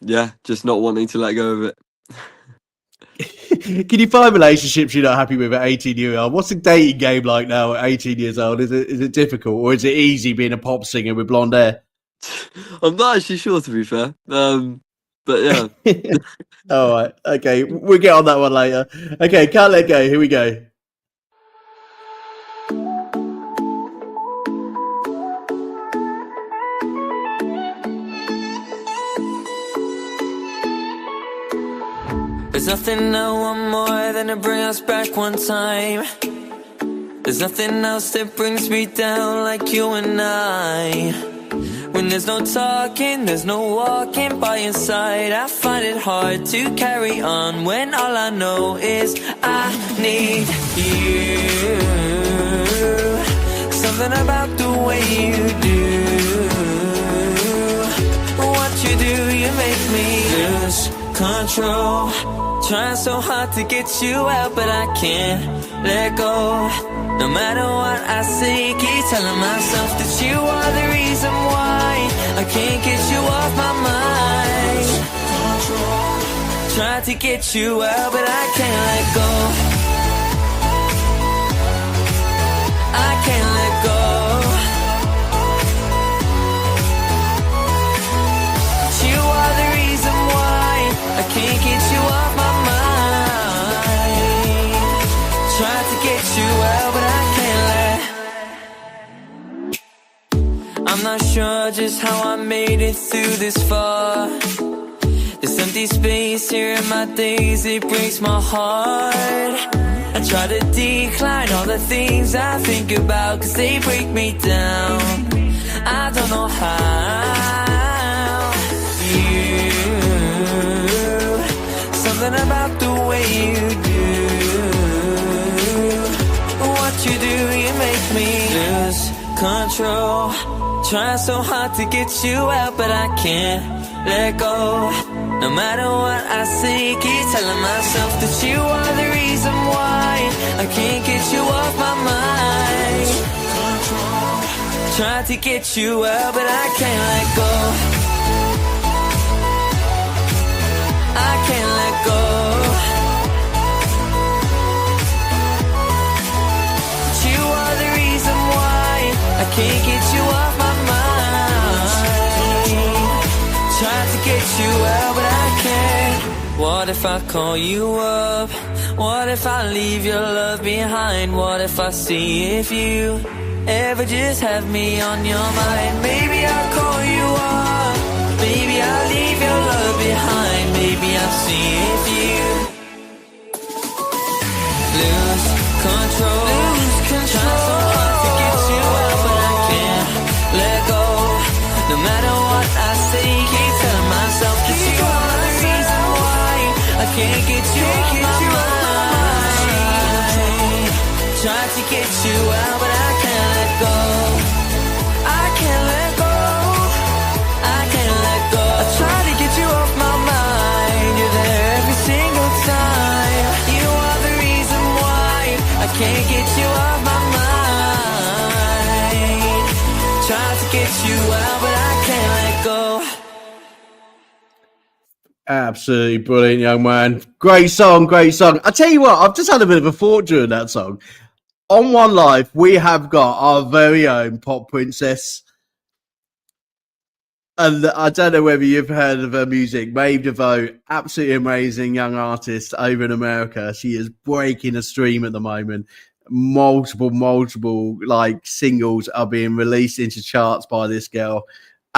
yeah, just not wanting to let go of it. Can you find relationships you're not happy with at 18 years old? What's the dating game like now at 18 years old? Is it difficult, or is it easy being a pop singer with blonde hair? I'm not actually sure, to be fair. But yeah. All right. Okay. We'll get on that one later. Okay. Can't Let Go. Here we go. There's nothing I want more than to bring us back one time. There's nothing else that brings me down like you and I. When there's no talking, there's no walking by your side. I find it hard to carry on when all I know is I need you. Something about the way you do what you do, you make me lose control. Trying so hard to get you out, but I can't let go. No matter what I say, keep telling myself that you are the reason why I can't get you off my mind. Try to get you out, but I can't let go. I can't let go. But you are the reason why I can't get you off my mind. Tried to get you out, but I can't let. I'm not sure just how I made it through this far. This empty space here in my days, it breaks my heart. I try to decline all the things I think about, 'cause they break me down. I don't know how. You, something about the way you do what you do, you make me lose control. Trying so hard to get you out, but I can't let go. No matter what I say, keep telling myself that you are the reason why I can't get you off my mind. Try to get you out, but I can't let go. I can't let go. But you are the reason why I can't get you off my mind. Try to get you out, but I can't. What if I call you up? What if I leave your love behind? What if I see if you ever just have me on your mind? Maybe I'll call you up. Maybe I'll leave your love behind. Maybe I'll see if you lose control. Try so hard to get you out, but I can't let go. No matter what I say, keep telling myself that you are the reason why I can't get you off my mind. Try to get you out, but I can't let go. I can't let go. I can't let go. I try to get you off my mind. You're there every single time. You are the reason why I can't get you off my mind. Try to get you out, but I can't let go. Absolutely brilliant, young man. Great song, great song. I tell you what, I've just had a bit of a thought during that song. On One Life, we have got our very own pop princess. And I don't know whether you've heard of her music. Maeve DeVoe, absolutely amazing young artist over in America. She is breaking a stream at the moment. Multiple like singles are being released into charts by this girl.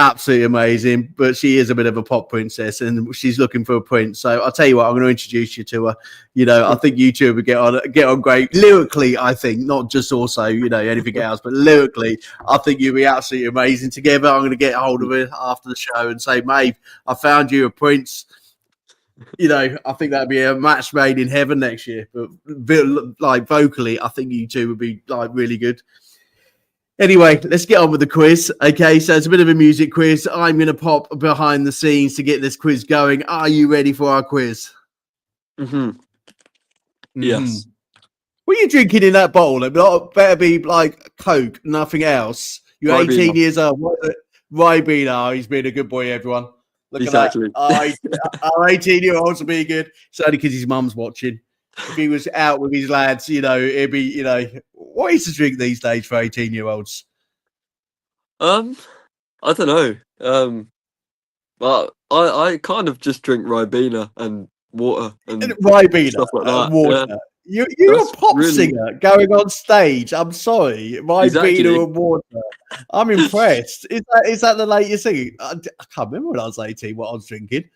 Absolutely amazing, but she is a bit of a pop princess and she's looking for a prince. So I'll tell you what, I'm going to introduce you to her. You know, I think you two would get on great lyrically. I think not just also, you know, anything else, but lyrically, I think you'd be absolutely amazing together. I'm going to get a hold of her after the show and say, Maeve, I found you a prince. You know, I think that'd be a match made in heaven next year. But like vocally, I think you two would be like really good. Anyway, let's get on with the quiz. Okay, so it's a bit of a music quiz. I'm going to pop behind the scenes to get this quiz going. Are you ready for our quiz? Mm-hmm. Yes. What are you drinking in that bottle? It better be like Coke, nothing else. You're 18 years old. Ribena. He's been a good boy, everyone. Look Exactly. at that. Our 18-year-olds will be good. It's only because his mum's watching. If he was out with his lads, you know, it'd be, you know, what is to drink these days for 18-year-olds? I don't know. But I kind of just drink Ribena and water and Ribena stuff like that. water. Yeah. You're a pop singer going on stage. I'm sorry, Ribena Exactly. and water. I'm impressed. Is that the latest singing? I can't remember when I was 18 what I was drinking.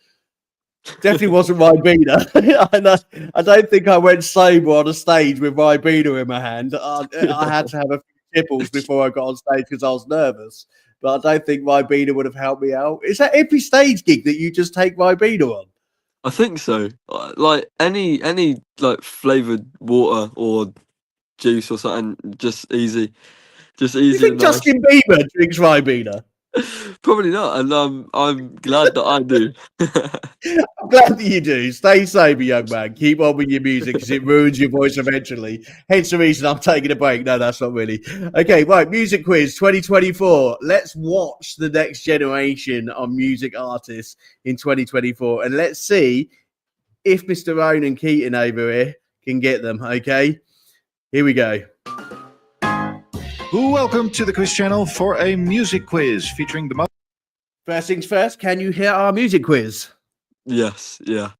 Definitely wasn't Ribena. I don't think I went sober on a stage with Ribena in my hand. I had to have a few tipples before I got on stage because I was nervous. But I don't think Ribena would have helped me out. Is that every stage gig that you just take Ribena on? I think so. Like any like flavored water or juice or something, just easy. You think Justin Bieber drinks Ribena? Probably not, and I'm glad that I do. I'm glad that you do. Stay sober, young man. Keep on with your music because it ruins your voice eventually. Hence the reason I'm taking a break. No, that's not really. Okay, right. Music quiz 2024. Let's watch the next generation of music artists in 2024, and let's see if Mr. Ronan Keating over here can get them. Okay, here we go. Welcome to the quiz channel for a music quiz featuring the First things first, can you hear our music quiz? Yes, yeah.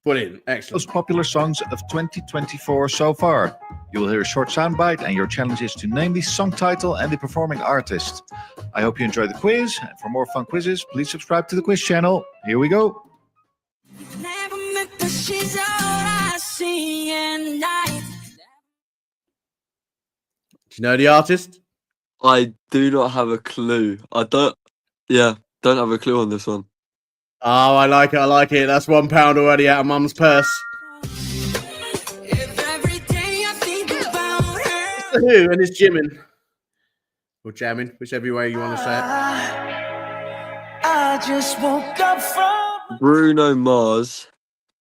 Brilliant, excellent. most popular songs of 2024 so far. You will hear a short soundbite, and your challenge is to name the song title and the performing artist. I hope you enjoy the quiz. And for more fun quizzes, please subscribe to the quiz channel. Here we go. Never met, but she's all I see and I. Do you know the artist? I do not have a clue. Don't have a clue on this one. Oh, I like it. That's £1 already out of Mum's purse. If every day I think about her. It's The Who and it's jimming. Or jamming, whichever way you want to say it. I just woke up from. Bruno Mars.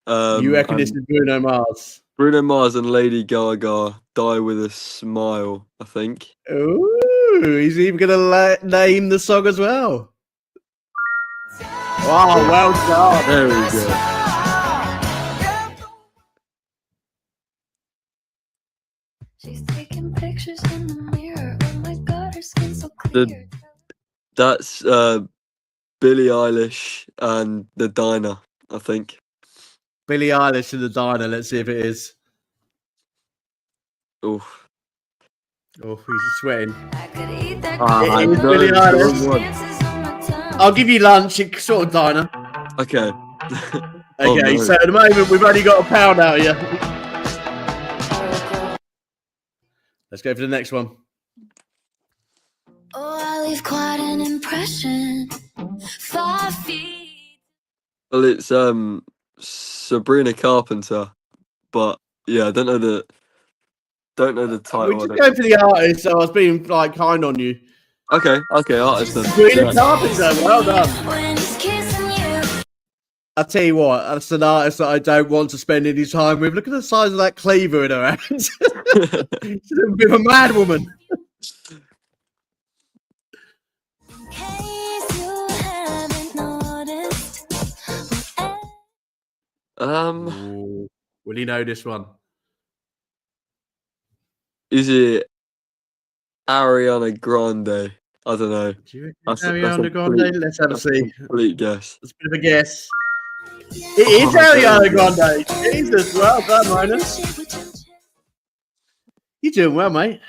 You reckon this is Bruno Mars? Bruno Mars and Lady Gaga, Die With a Smile, I think. Ooh, he's even going to name the song as well. Wow, well done. There we go. She's taking pictures in the mirror. Oh my god, her skin's so clear. That's Billie Eilish and The Diner, I think. Billie Eilish in the diner. Let's see if it is. Oh, Oh, he's sweating. I could eat that It is Billie Eilish. dances on my tongue. I'll give you lunch. It's sort of diner. okay. Okay, no. so at the moment we've only got £1 out of you. Let's go for the next one. Oh, I leave quite an impression. 5 feet. Well, it's Sabrina Carpenter, but yeah, I don't know the title. We just go for the artist, so I was being like kind on you. Okay, artist then. Sabrina Yeah. Carpenter, well done. When he's kissing you. I'll tell you what, that's an artist that I don't want to spend any time with. Look at the size of that cleaver in her hands. She's a bit of a mad woman. In case you haven't noticed. Ooh, will you know this one? Is it Ariana Grande? I don't know. Do you reckon That's a Ariana Grande? complete- Let's have a That's a see. complete guess. That's a bit of a guess. It is Ariana Grande. Jesus, well done, Ronan. You're doing well, mate.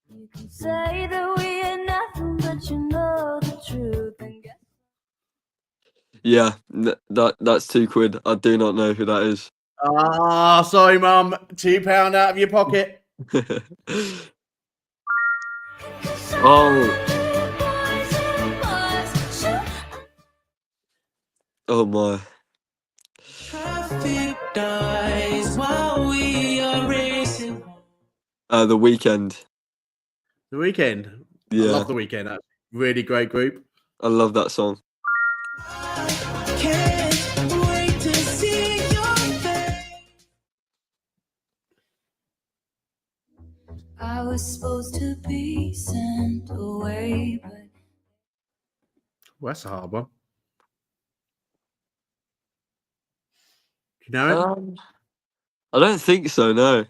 You can say that we are nothing, but you know the truth. And guess Yeah, that's £2. I do not know who that is. Ah, sorry, Mum. £2 out of your pocket. Oh my. Traffic dies while we are racing. The Weekend. The Weekend. I Yeah, love The Weekend. That's a really great group. I love that song. Can't wait to see your face. I was supposed to be sent away, but Well, that's a hard one. Do you know it? I don't think so. No.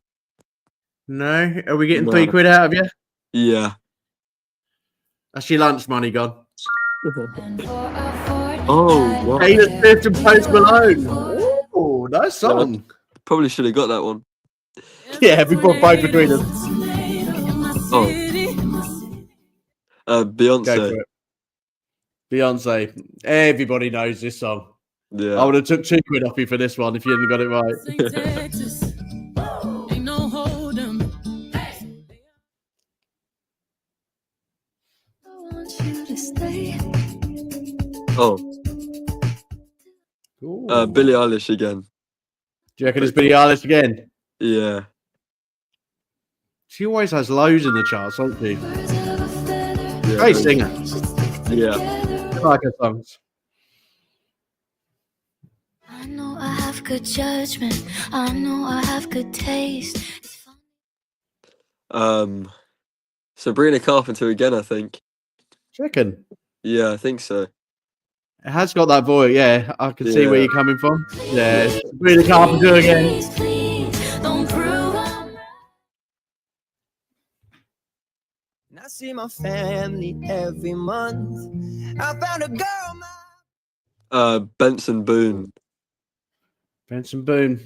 No? Are we getting No. £3 out of you? Yeah. That's your lunch money gone. and for a fortnight. Oh, wow. Taylor Swift and Post Malone. Oh, nice song. Probably should have got that one. Yeah, we put both between them. Oh. Go Beyonce. for it. Beyonce. Everybody knows this song. Yeah. I would have took £2 off you for this one if you hadn't got it right. Texas. Ain't no hold 'em. I want you to stay. Oh, Ooh. Billie Eilish again. Do you reckon it's Billie Eilish again? Yeah. She always has loads in the charts, doesn't she? Birds of a feather. Yeah. Great singer. Should stick Yeah. together. I like her songs. I know I have good judgment. I know I have good taste. It's fun. Sabrina Carpenter again, I think. Do you reckon? Yeah, I think so. It has got that voice, yeah. I can see where Yeah. you're coming from. Yeah, it's Sabrina Carpenter again. Please, please, don't prove I'm right. I see my family every month. I found a girl. Benson Boone. Benson Boone.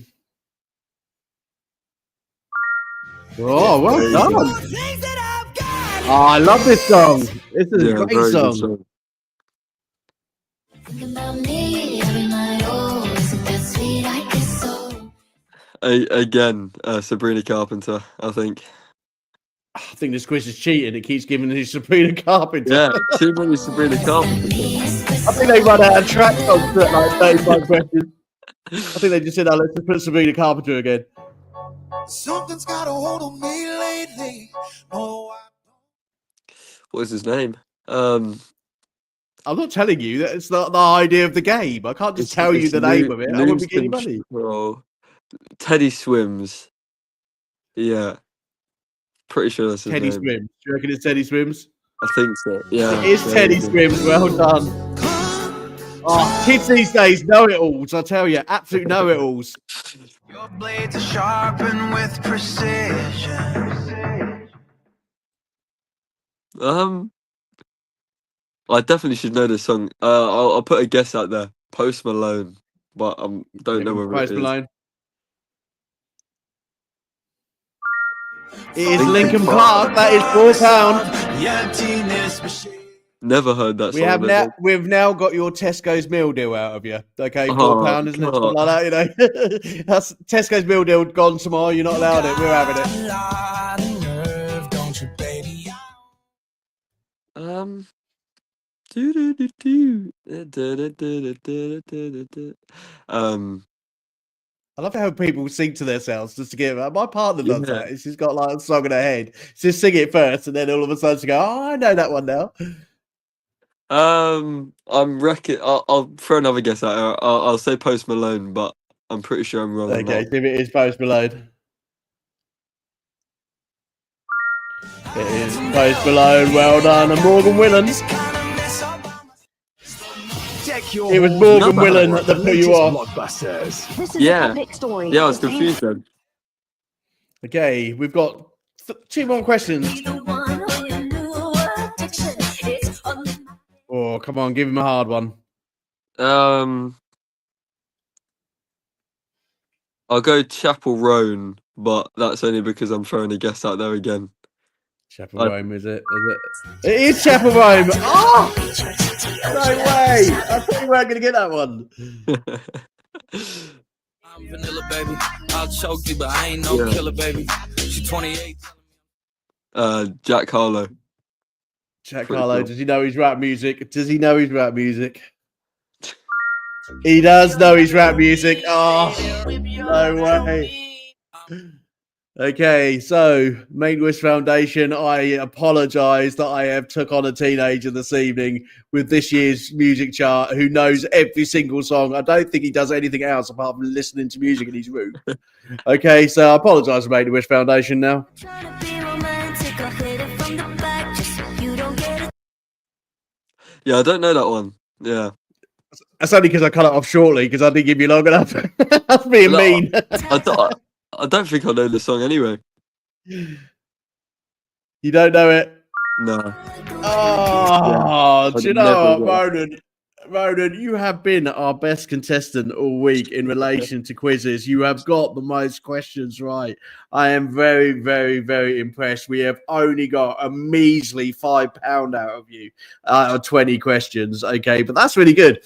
Oh, well done. Oh, I love this song. This is a great very good song. Thinking about me every night. Oh, isn't that sweet? I guess so. Again, Sabrina Carpenter, I think. I think this quiz is cheating. It keeps giving you Sabrina Carpenter. Yeah, too many Sabrina Carpenter. I think they run out of tracks on like 35 questions. I think they just said, let's just put Sabrina Carpenter again. Something's got a hold on me lately. Oh, What is his name? I'm not telling you. That's not the idea of the game. I can't just tell you the name of it. I won't be getting money. Teddy Swims. Yeah. Pretty sure that's his Teddy name. Swims. Do you reckon it's Teddy Swims? I think so. Yeah. It is Teddy Swims. Well done. Oh, kids these days know it alls. I tell you, absolute know it alls. your blades are sharpened with precision. I definitely should know this song. I'll put a guess out there. Post Malone, but don't know whether Post it is. Malone. It is Lincoln Park. That is £4. Never heard that song. We've now got your Tesco's meal deal out of you. Okay, £4, isn't it? God. Something like that, you know. That's Tesco's meal deal gone tomorrow. You're not allowed it. We're having it. I love how people sing to themselves just to get it. My partner does that. She's got like a song in her head. She'll sing it first, and then all of a sudden she go, "Oh, I know that one now." I'm reckon. I'll throw another guess out there. I'll say Post Malone, but I'm pretty sure I'm wrong. Okay, if it is Post Malone. It is Post Malone. Well done, and Morgan Willens. It was Morgan Willen that put you off. Yeah, I was confused then. Okay, we've got 2 more questions. Oh, come on, give him a hard one. I'll go Chapel Roan, but that's only because I'm throwing a guess out there again. Chapel Rome, is it? It is Chapel Rome. Oh! No way! I thought you weren't going to get that one. I'm vanilla, baby. I'll choke you, but I ain't no killer, baby. She's 28. Jack Harlow. Jack Harlow. Does he know his rap music? Does he know his rap music? He does know his rap music. Oh, no way. Okay, so Make-A-Wish Foundation, I apologise that I have took on a teenager this evening with this year's music chart who knows every single song. I don't think he does anything else apart from listening to music in his room. Okay, so I apologise to Make-A-Wish Foundation now. Yeah, I don't know that one. Yeah. That's only because I cut it off shortly because I didn't give you long enough. That's being mean. I don't think I know the song anyway. You don't know it? No. Oh, do you know what, Ronan, you have been our best contestant all week in relation to quizzes. You have got the most questions right. I am very, very, very impressed. We have only got a measly £5 out of you out of 20 questions. Okay, but that's really good.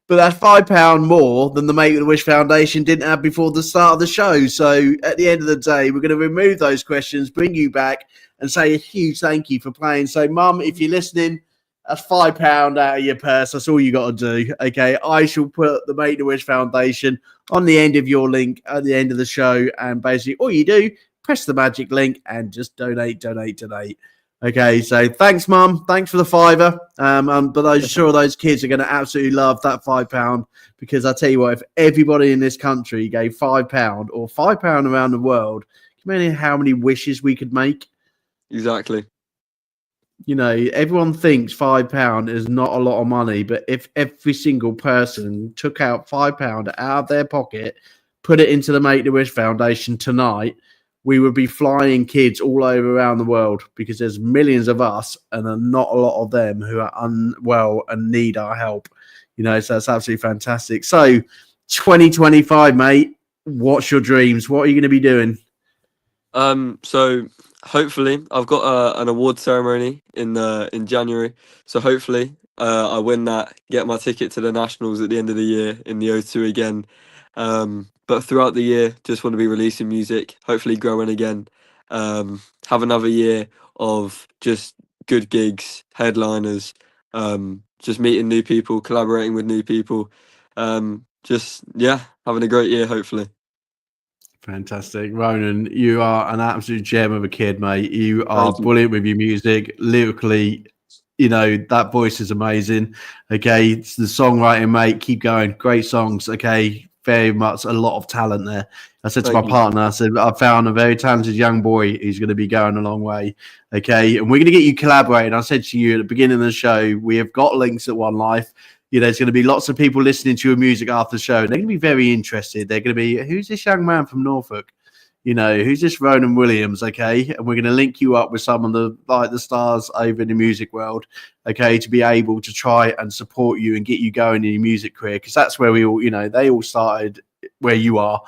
But that's £5 more than the Make-A-Wish Foundation didn't have before the start of the show. So at the end of the day, we're going to remove those questions, bring you back, and say a huge thank you for playing. So, Mum, if you're listening, that's £5 out of your purse. That's all you got to do. Okay, I shall put the Make-A-Wish Foundation on the end of your link at the end of the show. And basically, all you do, press the magic link and just donate. Okay, so thanks, Mum. Thanks for the £5. But I'm sure those kids are going to absolutely love that £5 because I tell you what, if everybody in this country gave £5 or £5 around the world, can you imagine how many wishes we could make? Exactly. You know, everyone thinks £5 is not a lot of money, but if every single person took out £5 out of their pocket, put it into the Make-A-Wish Foundation tonight, we would be flying kids all over around the world, because there's millions of us and not a lot of them who are unwell and need our help. So that's absolutely fantastic. So 2025, mate, what's your dreams? What are you going to be doing? So hopefully I've got an award ceremony in January. So hopefully I win that, get my ticket to the Nationals at the end of the year in the O2 again. But throughout the year, just want to be releasing music, hopefully growing again. Have another year of just good gigs, headliners, just meeting new people, collaborating with new people. Just having a great year, hopefully. Fantastic. Ronan, you are an absolute gem of a kid, mate. You are brilliant with your music. Lyrically, that voice is amazing. Okay, it's the songwriting, mate. Keep going. Great songs. Okay, very much a lot of talent there. I said to my partner, I said, I found a very talented young boy who's going to be going a long way. Okay, and we're going to get you collaborating. I said to you at the beginning of the show, we have got links at One Life. There's going to be lots of people listening to your music after the show. They're going to be very interested. They're going to be, who's this young man from Norfolk? Who's this Ronan Williams? Okay, and we're going to link you up with some of the stars over in the music world. Okay, to be able to try and support you and get you going in your music career, because that's where we all, they all started where you are,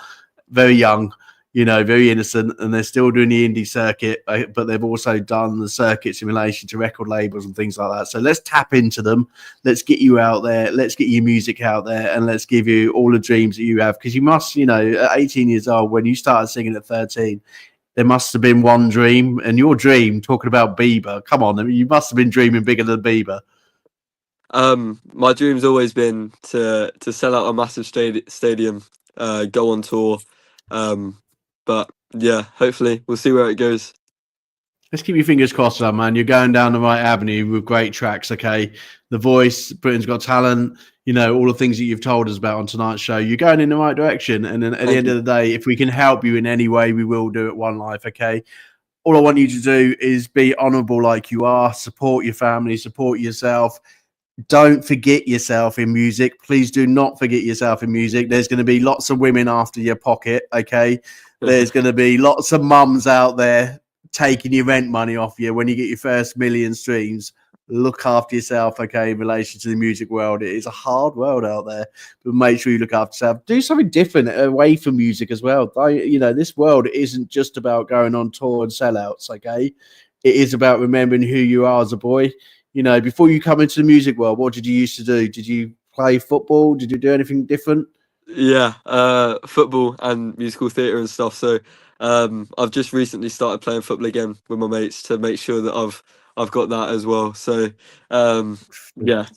very young. Very innocent, and they're still doing the indie circuit, but they've also done the circuits in relation to record labels and things like that. So let's tap into them. Let's get you out there. Let's get your music out there, and let's give you all the dreams that you have. Because you must, at 18 years old, when you started singing at 13, there must have been one dream. And your dream, talking about Bieber, come on, you must have been dreaming bigger than Bieber. My dream's always been to sell out a massive stadium, go on tour. But yeah, hopefully we'll see where it goes. Let's keep your fingers crossed, man. You're going down the right avenue with great tracks, okay? The Voice, Britain's Got Talent, all the things that you've told us about on tonight's show. You're going in the right direction. And then at the end of the day, if we can help you in any way, we will do it. One Life, okay? All I want you to do is be honourable like you are. Support your family, support yourself. Don't forget yourself in music. Please do not forget yourself in music. There's going to be lots of women after your pocket, okay? There's going to be lots of mums out there taking your rent money off you when you get your first million streams. Look after yourself, okay, in relation to the music world. It is a hard world out there, but make sure you look after yourself. Do something different away from music as well. This world isn't just about going on tour and sellouts, okay? It is about remembering who you are as a boy. Before you come into the music world, what did you used to do? Did you play football? Did you do anything different? Yeah, football and musical theatre and stuff. So I've just recently started playing football again with my mates to make sure that I've got that as well. So yeah,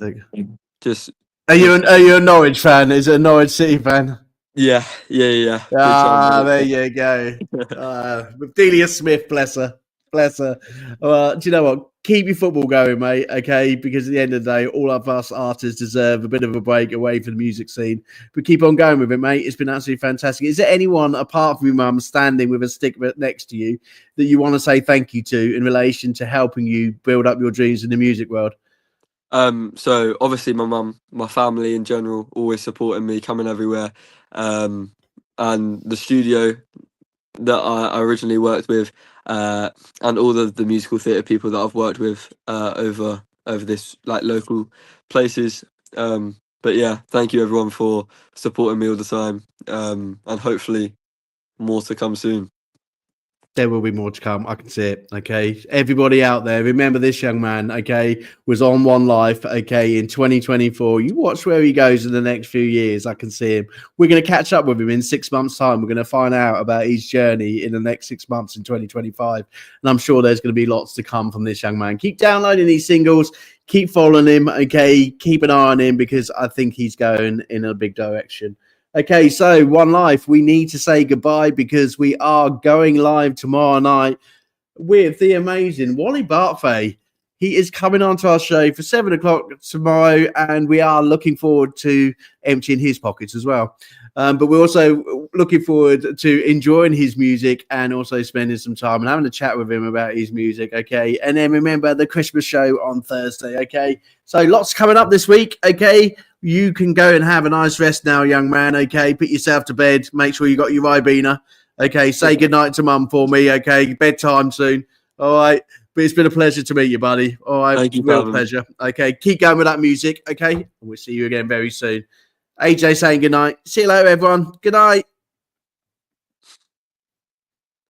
just. Are you a Norwich fan? Is it a Norwich City fan? Yeah. There you go. With Delia Smith, bless her. Do you know what? Keep your football going, mate, okay? Because at the end of the day, all of us artists deserve a bit of a break away from the music scene. But keep on going with it, mate. It's been absolutely fantastic. Is there anyone, apart from your mum, standing with a stick next to you that you want to say thank you to in relation to helping you build up your dreams in the music world? So obviously my mum, my family in general, always supporting me, coming everywhere. And the studio that I originally worked with, and all the musical theatre people that I've worked with over this local places. But yeah, thank you everyone for supporting me all the time, and hopefully more to come soon. There will be more to come. I can see it. Okay. Everybody out there, remember this young man, okay, was on One Life, okay, in 2024. You watch where he goes in the next few years. I can see him. We're going to catch up with him in 6 months' time. We're going to find out about his journey in the next 6 months in 2025. And I'm sure there's going to be lots to come from this young man. Keep downloading these singles. Keep following him, okay. Keep an eye on him, because I think he's going in a big direction. Okay, so One Life, we need to say goodbye because we are going live tomorrow night with the amazing Wally Bartfay. He is coming onto our show for 7 o'clock tomorrow, and we are looking forward to emptying his pockets as well. But we're also looking forward to enjoying his music and also spending some time and having a chat with him about his music, okay? And then remember the Christmas show on Thursday, okay? So lots coming up this week, okay? You can go and have a nice rest now, young man, okay? Put yourself to bed. Make sure you got your Ribena, Okay, say goodnight to mum for me. Okay, bedtime soon. All right. But it's been a pleasure to meet you, buddy. All right. Thank you, Real Calvin. pleasure. Okay, keep going with that music. Okay. And we'll see you again very soon. AJ saying goodnight. See you later, everyone. Good night.